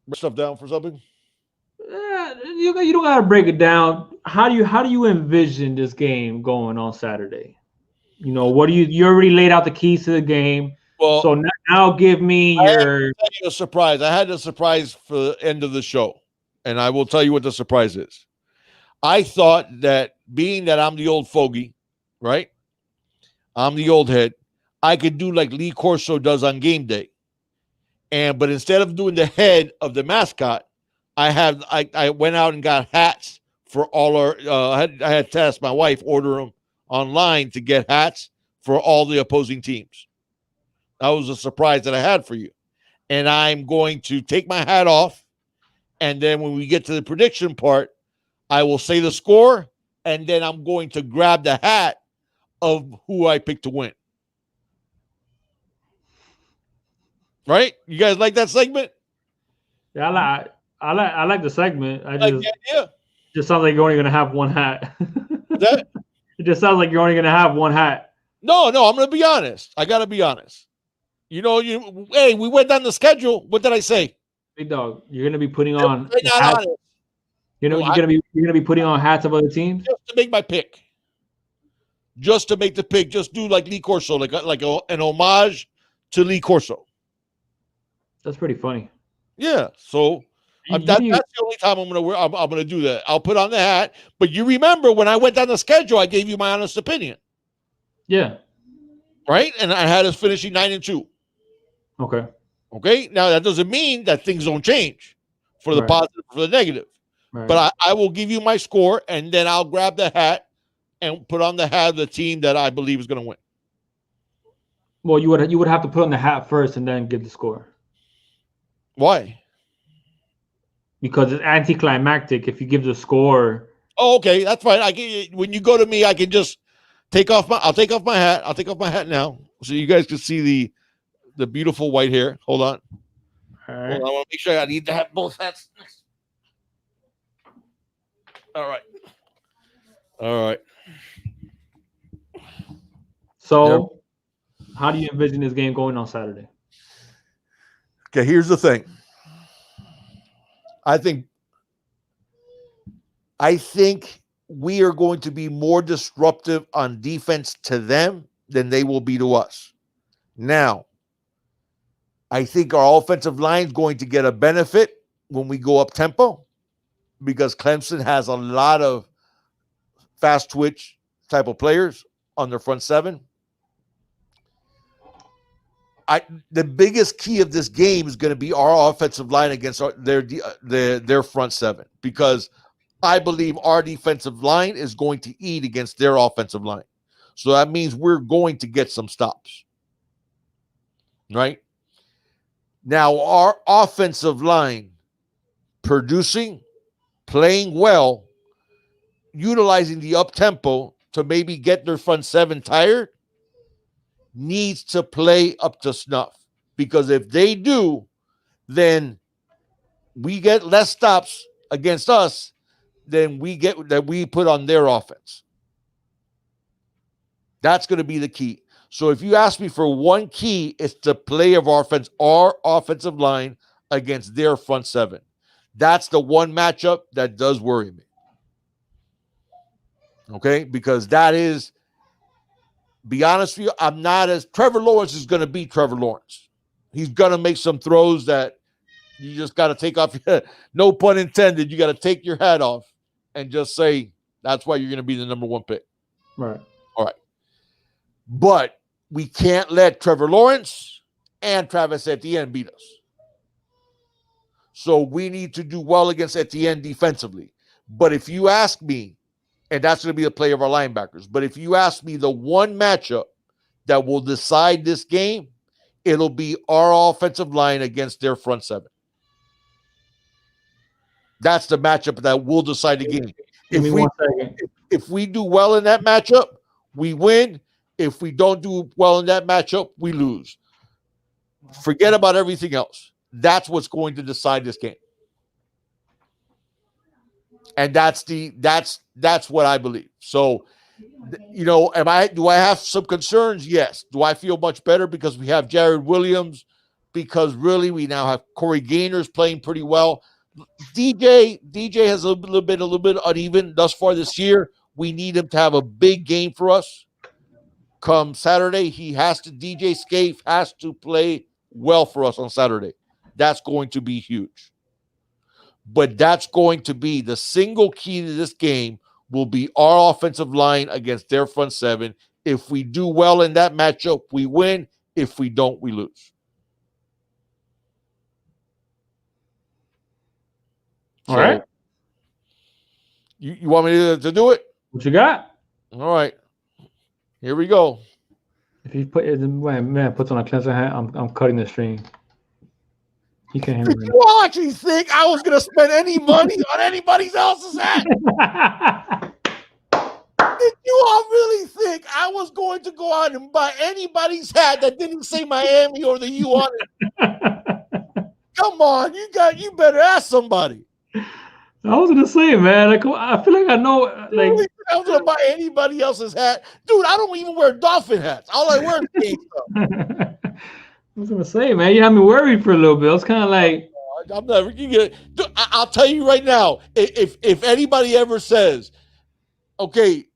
break stuff down for something. You don't gotta break it down. How do you envision this game going on Saturday? What do you already laid out the keys to the game. Well, so now give me your surprise. I had a surprise for the end of the show, and I will tell you what the surprise is. I thought that being that I'm the old fogey, right? I'm the old head. I could do like Lee Corso does on game day. But instead of doing the head of the mascot, I went out and got hats for all our I had to ask my wife order them online to get hats for all the opposing teams. That was a surprise that I had for you. And I'm going to take my hat off. And then when we get to the prediction part, I will say the score. And then I'm going to grab the hat of who I picked to win. Right? You guys like that segment? Yeah, I like the segment. I Like just the idea? just sounds like you're only gonna have one hat. That? It just sounds like you're only gonna have one hat. No, I'm going to be honest. I got to be honest. Hey, we went down the schedule. What did I say? Big dog, you're gonna be putting on Right, not hats. honest. You're gonna be putting on hats of other teams. Just to make my pick. Just to make the pick. Just do like Lee Corso, like an homage to Lee Corso. That's pretty funny. Yeah. So that's the only time I'm gonna do that. I'll put on the hat. But you remember when I went down the schedule, I gave you my honest opinion. Yeah. Right? And I had us finishing 9-2. Okay. Okay. Now that doesn't mean that things don't change for the positive, for the negative. Right. But I will give you my score, and then I'll grab the hat and put on the hat of the team that I believe is going to win. Well, you would have to put on the hat first and then give the score. Why? Because it's anticlimactic if you give the score. Oh, okay, that's fine. When you go to me, I can just I'll take off my hat. I'll take off my hat now, so you guys can see the beautiful white hair. Hold on. All right. Hold on, I want to make sure I need to have both hats. All right. So, how do you envision this game going on Saturday? Okay, here's the thing. I think we are going to be more disruptive on defense to them than they will be to us. Now, I think our offensive line is going to get a benefit when we go up tempo because Clemson has a lot of fast twitch type of players on their front seven. The biggest key of this game is going to be our offensive line against their front seven because I believe our defensive line is going to eat against their offensive line. So that means we're going to get some stops. Right? Now, our offensive line producing, playing well, utilizing the up-tempo to maybe get their front seven tired, needs to play up to snuff. Because if they do, then we get less stops against us than we put on their offense. That's going to be the key. So if you ask me for one key, it's the play of our offensive line against their front seven. That's the one matchup that does worry me. Okay? Because that is, be honest with you, Trevor Lawrence is going to be Trevor Lawrence. He's going to make some throws that you just got to take off, no pun intended, you got to take your hat off and just say, that's why you're going to be the number one pick. Right. All right. But we can't let Trevor Lawrence and Travis Etienne beat us. So we need to do well against Etienne defensively. But if you ask me, and that's going to be the play of our linebackers, but if you ask me the one matchup that will decide this game, it'll be our offensive line against their front seven. That's the matchup that will decide the game. If we do well in that matchup, we win. If we don't do well in that matchup, we lose. Forget about everything else. That's what's going to decide this game. And that's what I believe. So, do I have some concerns? Yes. Do I feel much better because we have Jared Williams? Because really we now have Corey Gaynor's playing pretty well. DJ has a little bit uneven thus far this year. We need him to have a big game for us. Come Saturday, DJ Scaife has to play well for us on Saturday. That's going to be huge. But that's going to be the single key to this game will be our offensive line against their front seven. If we do well in that matchup, we win. If we don't, we lose. All right. You want me to do it? What you got? All right. Here we go. If he put man puts on a Clemson hat, I'm cutting the stream. He can't hear Did me. you all actually think I was going to spend any money on anybody else's hat? Did you all really think I was going to go out and buy anybody's hat that didn't say Miami or the U on it? Come on, you better ask somebody. I was gonna say, man, like, I feel like I know, like, Really? I was gonna buy anybody else's hat, dude. I don't even wear dolphin hats. All I wear is game stuff. I was gonna say, man, you had me worried for a little bit. I was kind of like, I'm never. Dude, I'll tell you right now. If anybody ever says, "Okay,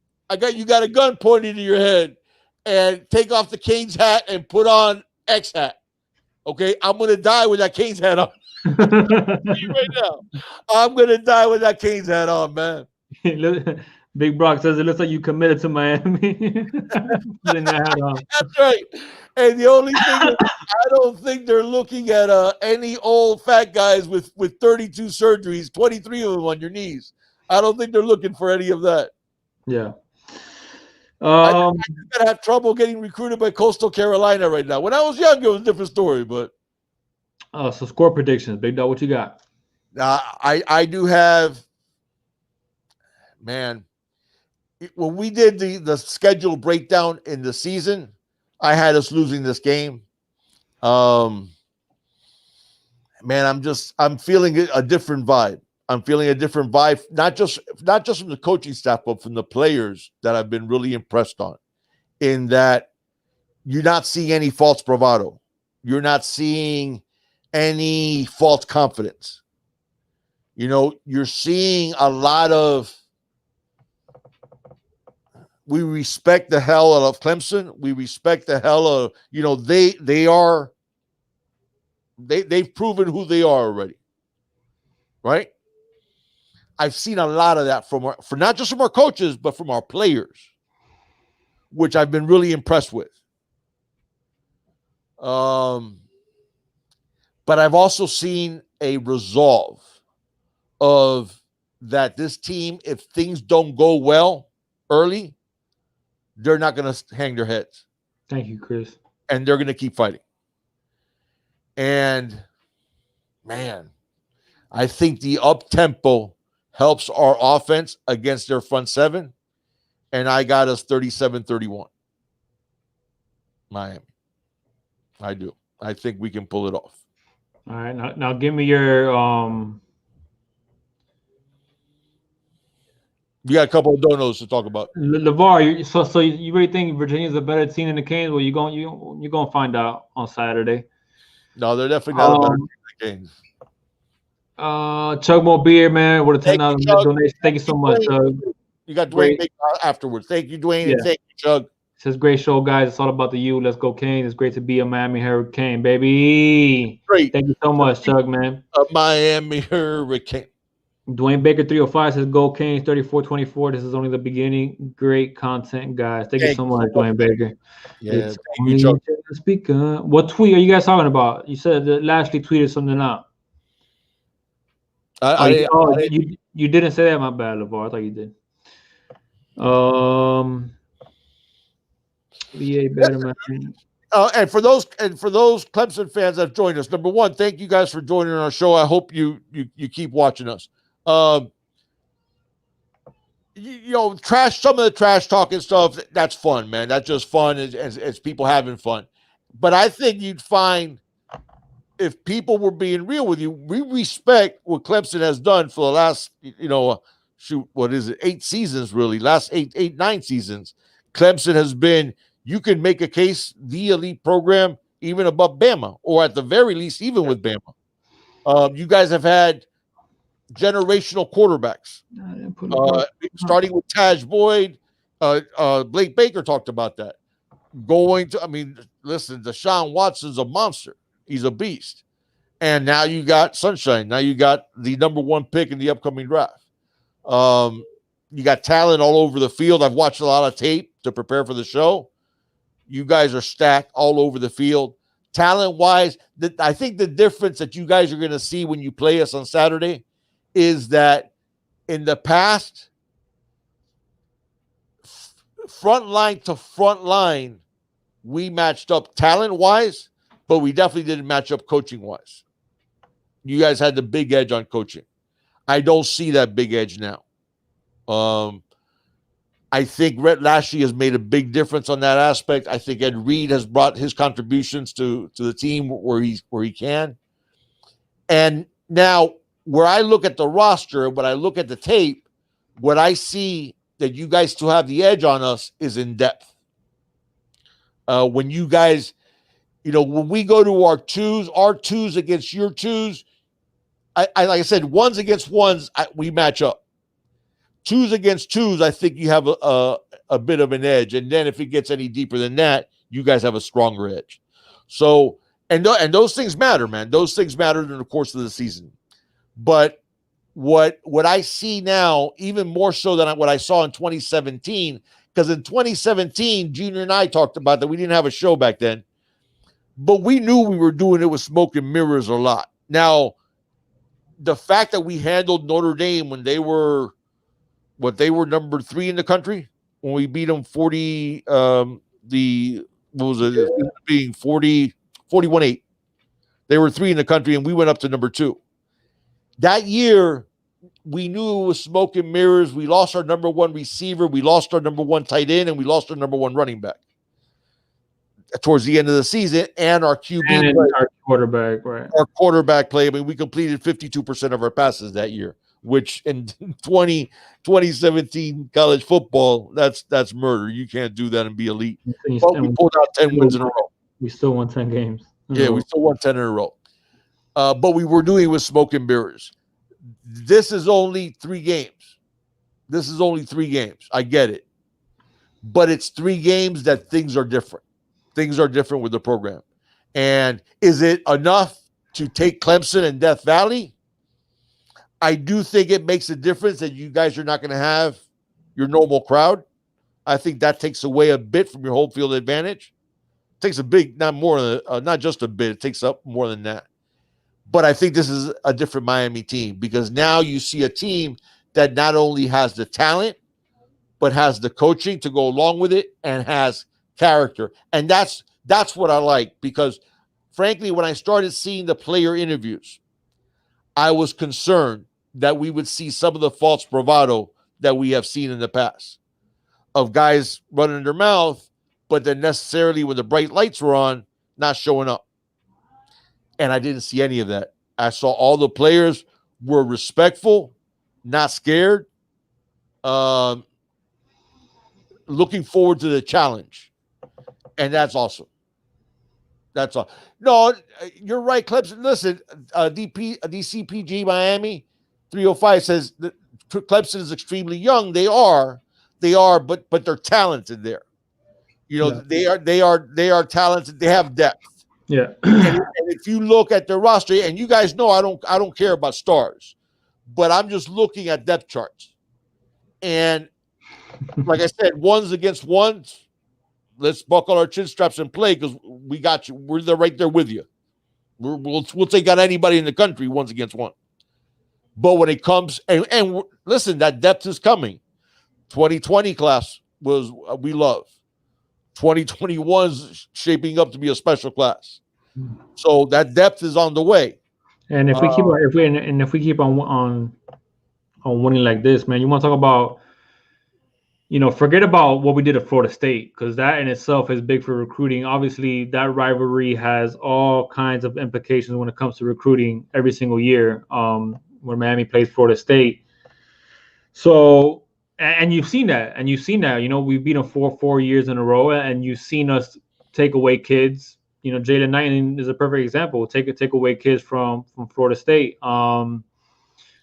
you got a gun pointed to your head, and take off the Canes hat and put on X hat," okay, I'm gonna die with that Canes hat on. Right now, I'm gonna die with that Canes hat on, man. Big Brock says it looks like you committed to Miami. Putting that hat on. That's right. And the only thing is, I don't think they're looking at any old fat guys with 32 surgeries, 23 of them on your knees. I don't think they're looking for any of that. Yeah. I gotta have trouble getting recruited by Coastal Carolina right now. When I was young, it was a different story, but so score predictions, Big Dog, what you got? I do have, man. When we did the schedule breakdown in the season, I had us losing this game. Man, I'm feeling a different vibe. I'm feeling a different vibe, not just from the coaching staff, but from the players that I've been really impressed on. In that you're not seeing any false bravado. You're not seeing any false confidence. You're seeing a lot of, we respect the hell out of Clemson. We respect the hell of, they've proven who they are already. Right? I've seen a lot of that from not just from our coaches, but from our players, which I've been really impressed with. But I've also seen a resolve of that this team, if things don't go well early, they're not going to hang their heads. Thank you, Chris. And they're going to keep fighting. And, man, I think the up-tempo helps our offense against their front seven. And I got us 37-31. Miami. I do. I think we can pull it off. All right. Now give me your You got a couple of donos to talk about. LeVar, so you really think Virginia's a better team than the Canes? Well, you're going to find out on Saturday. No, they're definitely not a better team than the Canes. Chug More Beer, man, with a $10 donation. Thank you so much, Chug. You got Dwayne afterwards. Thank you, Dwayne, and thank you, Chug. It says, great show, guys. It's all about the U. Let's go, Canes. It's great to be a Miami Hurricane, baby. Great. Thank you so much, Chug, man. A Miami Hurricane. Dwayne Baker 305 says, go Canes 34-24. This is only the beginning. Great content, guys. Thank you so much, Dwayne Baker. Yeah, thank you, Chug. What tweet are you guys talking about? You said that Lashley tweeted something out. You didn't say that, my bad, LeVar. I thought you did. VA better, man. And for those Clemson fans that have joined us, number one, thank you guys for joining our show. I hope you keep watching us. Some of the trash talking stuff, that's fun, man. That's just fun as people having fun. But I think you'd find, if people were being real with you, we respect what Clemson has done for the last, 8 seasons, really. Last 9 seasons. Clemson has been, you can make a case, the elite program, even above Bama, or at the very least, even with Bama. You guys have had generational quarterbacks, starting with Taj Boyd. Blake Baker talked about that. Listen, Deshaun Watson's a monster. He's a beast. And now you got Sunshine. Now you got the number 1 pick in the upcoming draft. You got talent all over the field. I've watched a lot of tape to prepare for the show. You guys are stacked all over the field. Talent-wise, I think the difference that you guys are going to see when you play us on Saturday is that in the past, front line to front line we matched up talent-wise, but we definitely didn't match up coaching-wise. You guys had the big edge on coaching. I don't see that big edge now. I think Rhett Lashley has made a big difference on that aspect. I think Ed Reed has brought his contributions to the team where he can. And now, where I look at the roster, when I look at the tape, what I see that you guys still have the edge on us is in depth. When you guys, when we go to our twos against your twos, I like I said, ones against ones, we match up. Twos against twos, I think you have a bit of an edge. And then if it gets any deeper than that, you guys have a stronger edge. So, and those things matter, man. Those things matter in the course of the season. But what I see now, even more so than what I saw in 2017, because in 2017, Junior and I talked about that. We didn't have a show back then, but we knew we were doing it with smoke and mirrors a lot. Now, the fact that we handled Notre Dame when they were number 3 in the country, when we beat them 41-8. They were 3 in the country, and we went up to number 2. That year, we knew it was smoke and mirrors. We lost our number 1 receiver. We lost our number 1 tight end, and we lost our number 1 running back towards the end of the season, and our QB and our quarterback, right? Our quarterback play. I mean, we completed 52% of our passes that year, which in 2017 college football, that's murder. You can't do that and be elite. But we pulled out 10 wins in a row. We still won 10 games. Yeah, we still won 10 in a row. But we were doing it with smoke and mirrors. This is only 3 games. I get it. But it's 3 games that things are different. Things are different with the program. And is it enough to take Clemson and Death Valley? I do think it makes a difference that you guys are not going to have your normal crowd. I think that takes away a bit from your home field advantage. It takes a big, not just a bit, it takes up more than that. But I think this is a different Miami team, because now you see a team that not only has the talent, but has the coaching to go along with it and has character. And that's what I like, because frankly, when I started seeing the player interviews, I was concerned that we would see some of the false bravado that we have seen in the past of guys running their mouth, but then necessarily when the bright lights were on, not showing up. And I didn't see any of that. I saw all the players were respectful, not scared, looking forward to the challenge. And that's awesome. That's all. No, you're right, Clemson. Listen, DCPG Miami 305 says that Clemson is extremely young. They are, but they're talented there. They are talented. They have depth. Yeah. And if you look at their roster, and you guys know I don't care about stars, but I'm just looking at depth charts. And like I said, ones against ones. Let's buckle our chin straps and play, because we got you. We're there, right there with you. We'll take out anybody in the country ones against one. But when it comes, and listen, that depth is coming. 2020 class we love. 2021's shaping up to be a special class. So that depth is on the way. And if we keep on winning like this, man, you want to talk about, forget about what we did at Florida State, because that in itself is big for recruiting. Obviously, that rivalry has all kinds of implications when it comes to recruiting every single year when Miami plays Florida State. So, and you've seen that. We beat them 4 years in a row, and you've seen us take away kids. Jalen Knighton is a perfect example. Take away kids from Florida State.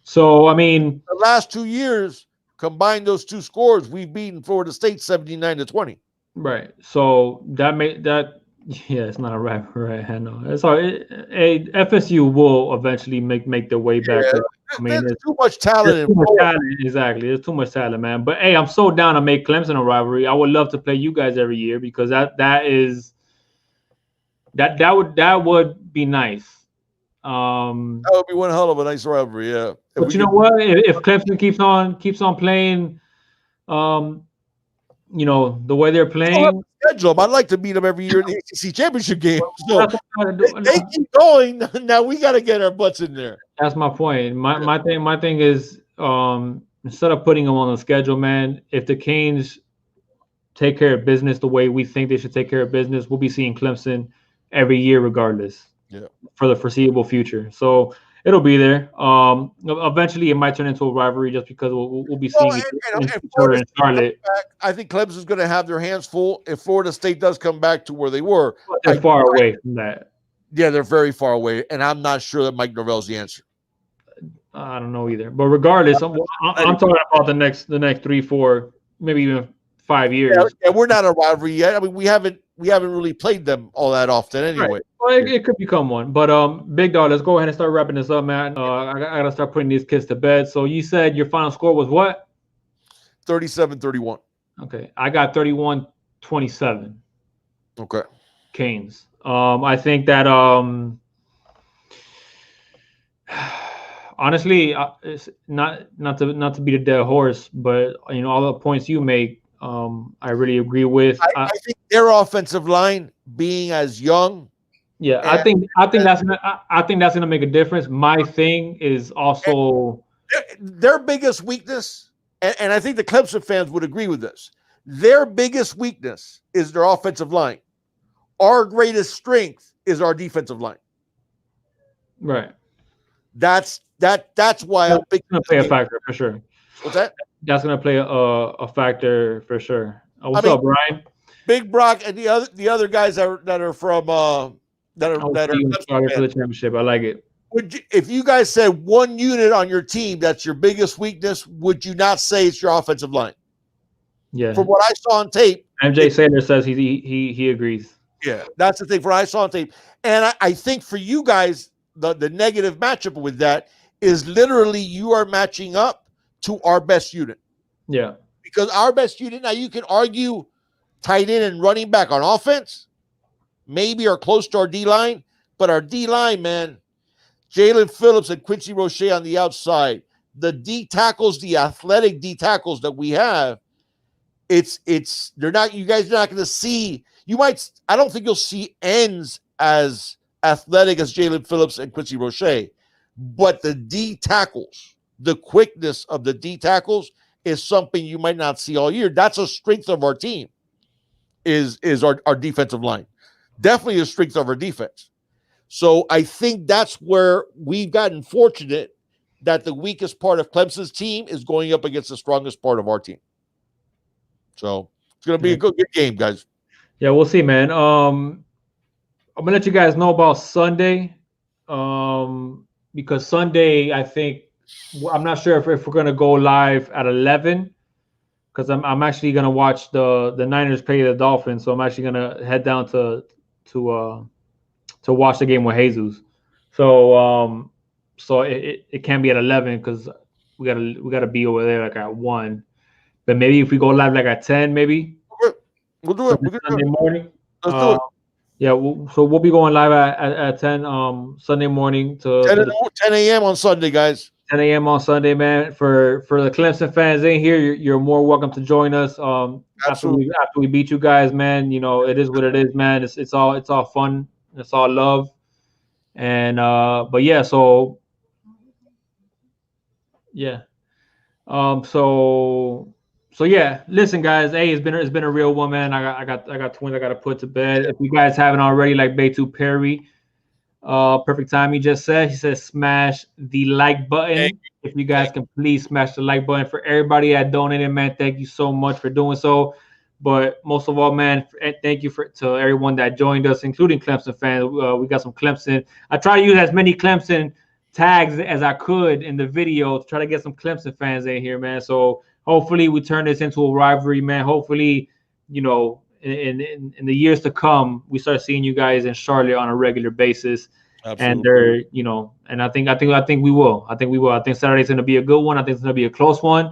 So, I mean, the last 2 years, combine those 2 scores, we've beaten Florida State 79-20. Right. So it's not a rivalry, right? I know. It's all. FSU will eventually make their way back. Yeah, I mean, there's too much talent. Exactly. There's too much talent, man. But hey, I'm so down to make Clemson a rivalry. I would love to play you guys every year, because that would be nice. That would be one hell of a nice rivalry, yeah. But you know what? If Clemson keeps on playing, the way they're playing, schedule them. I'd like to beat them every year in the ACC championship game. So That's what I'm trying to they do. keep going. Now we got to get our butts in there. That's my point. My thing is instead of putting them on the schedule, man, if the Canes take care of business the way we think they should take care of business, we'll be seeing Clemson every year regardless. Yeah. For the foreseeable future. So it'll be there. Eventually it might turn into a rivalry just because we'll be seeing each other in Charlotte. I think Clemson's going to have their hands full if Florida State does come back to where they were. But they're far away from that. Yeah, they're very far away, and I'm not sure that Mike Norvell's the answer. I don't know either. But regardless, I'm talking about the next 3, 4, maybe even 5 years. Yeah, we're not a rivalry yet. I mean, we haven't really played them all that often anyway. Right. Well, it could become one. But Big Dog, let's go ahead and start wrapping this up, man. I gotta start putting these kids to bed. So you said your final score was what? 37-31. Okay. I got 31-27. Okay. Canes. I think that honestly, it's not to beat a dead horse, but all the points you make, I really agree with. I think their offensive line being as young. Yeah, I think that's gonna make a difference. My thing is also their biggest weakness, and I think the Clemson fans would agree with this. Their biggest weakness is their offensive line. Our greatest strength is our defensive line. Right. That's why I'm going to play a factor for sure. What's that? That's going to play a factor for sure. What's up, Brian? Big Brock and the other guys that are from that are for the championship. I like it. If you guys said one unit on your team that's your biggest weakness, would you not say it's your offensive line? Yeah. From what I saw on tape, MJ Sanders says he agrees. Yeah, that's the thing. From what I saw on tape, and I think for you guys, the negative matchup with that is literally you are matching up to our best unit. Yeah. Because our best unit, now you can argue tight end and running back on offense, maybe are close to our D-line, but our D-line, man, Jalen Phillips and Quincy Roche on the outside, the D tackles, the athletic D tackles that we have, you guys are not going to see, I don't think you'll see ends as athletic as Jalen Phillips and Quincy Roche, but the D tackles, the quickness of the D tackles is something you might not see all year. That's a strength of our team, is our defensive line. Definitely a strength of our defense. So I think that's where we've gotten fortunate that the weakest part of Clemson's team is going up against the strongest part of our team. So it's going to be a good game, guys. Yeah, we'll see, man. I'm going to let you guys know about Sunday because Sunday, I think, I'm not sure if we're going to go live at 11 because I'm actually going to watch the Niners play the Dolphins. So I'm actually going to head down to watch the game with Jesus. So it can't be at 11 because we gotta be over there like at 1. But maybe if we go live like at 10, maybe we'll do it. Sunday morning. Let's do it. Yeah, so we'll be going live at 10 Sunday morning to 10 a.m. on Sunday, guys. 10 a.m. on Sunday, man. For the Clemson fans in here, you're more welcome to join us. After we beat you guys, man, it is what it is, man. It's all fun. It's all love. And but yeah, so yeah. So yeah, listen, guys. Hey, it's been a real one, man. I got twins I gotta put to bed. If you guys haven't already, like Betu Perry, perfect time he just said. He says smash the like button. If you guys can please smash the like button. For everybody that donated, man, thank you so much for doing so. But most of all, man, thank you to everyone that joined us, including Clemson fans. We got some Clemson. I try to use as many Clemson tags as I could in the video to try to get some Clemson fans in here, man. So hopefully we turn this into a rivalry, man. Hopefully, in the years to come, we start seeing you guys in Charlotte on a regular basis. Absolutely. And and I think we will. I think Saturday's going to be a good one. I think it's going to be a close one.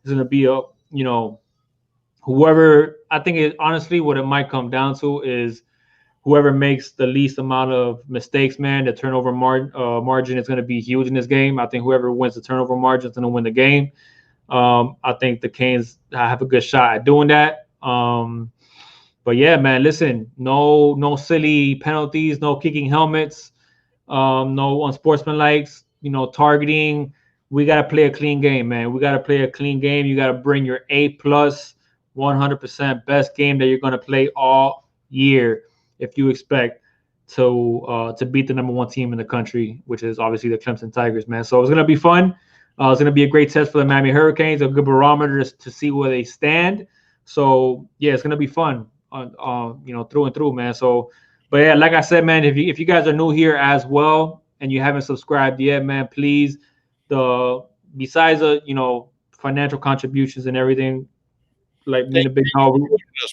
It's going to be whoever. I think honestly, what it might come down to is whoever makes the least amount of mistakes, man. The turnover margin is going to be huge in this game. I think whoever wins the turnover margin is going to win the game. I think the Canes have a good shot at doing that. But yeah, man, listen, no silly penalties, no kicking helmets, no unsportsmanlike, targeting. We gotta play a clean game, man. We gotta play a clean game. You gotta bring your A plus, 100% best game that you're gonna play all year if you expect to beat the number one team in the country, which is obviously the Clemson Tigers, man. So it's gonna be fun. It's gonna be a great test for the Miami Hurricanes, a good barometer to see where they stand. So yeah, it's gonna be fun, through and through, man. So, but yeah, like I said, man, if you guys are new here as well and you haven't subscribed yet, man, please, besides financial contributions and everything, like me and the big dog,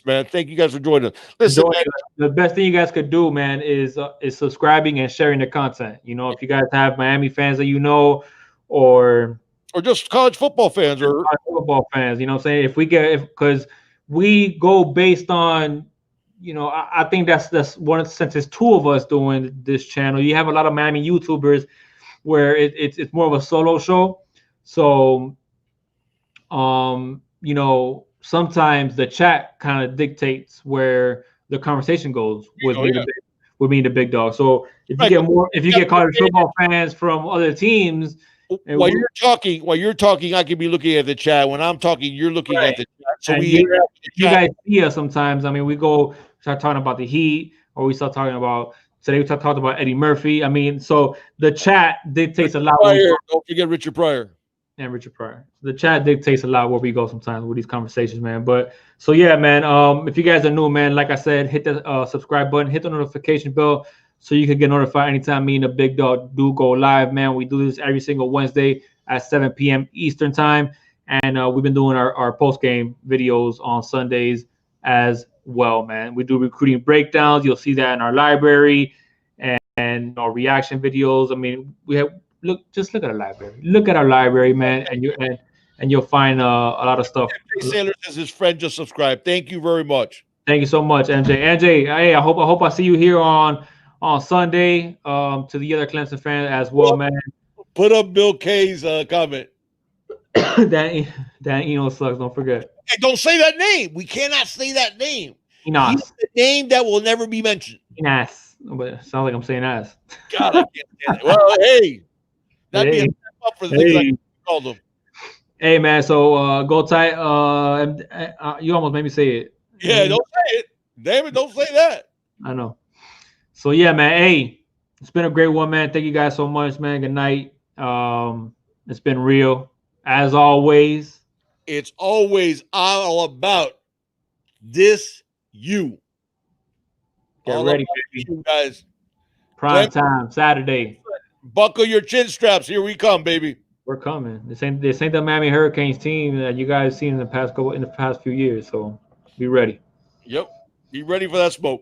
man. Thank you guys for joining us. Listen, man, the best thing you guys could do, man, is subscribing and sharing the content. If you guys have Miami fans that or just college football fans or college football fans, what I'm saying? Because we go based on, I think that's one, since it's two of us doing this channel. You have a lot of Miami YouTubers where it's more of a solo show. So, sometimes the chat kind of dictates where the conversation goes with me and the big dog. So if you get college football fans from other teams, while you're talking, I could be looking at the chat. When I'm talking, you're looking at the chat. So you guys see us sometimes. I mean, we start talking about the Heat, or we start talking about today. We talked about Eddie Murphy. I mean, so the chat dictates a lot. Don't forget Richard Pryor. And Richard Pryor. The chat dictates a lot where we go sometimes with these conversations, man. But so yeah, man. If you guys are new, man, like I said, hit the subscribe button, hit the notification bell, so you can get notified anytime me and the big dog do go live, man. We do this every single Wednesday at 7 p.m. Eastern time, and we've been doing our post game videos on Sundays as well, man. We do recruiting breakdowns. You'll see that in our library and our reaction videos. I mean, we have. Look at our library. Look at our library, man, and you'll find a lot of stuff. Sailor says his friend just subscribed. Thank you very much. Thank you so much, MJ. MJ, hey, I hope I see you here on Sunday. To the other Clemson fans as well, man. Put up Bill K's comment. that Eno sucks. Don't forget. Hey, don't say that name. We cannot say that name. Enos. He's the name that will never be mentioned. Enos. But it sounds like I'm saying ass. God, I can't stand it. Well, hey. That'd be a step up for the things I called them. Hey, man, so go tight. You almost made me say it. Yeah, don't say it. Damn it, don't say that. I know. So, yeah, man, hey, it's been a great one, man. Thank you guys so much, man. Good night. It's been real. As always. It's always all about this you. Get ready, baby. You guys. Prime time, Saturday. Buckle your chin straps. Here we come, baby. We're coming. This ain't the Miami Hurricanes team that you guys seen in the past few years. So be ready. Yep. Be ready for that smoke.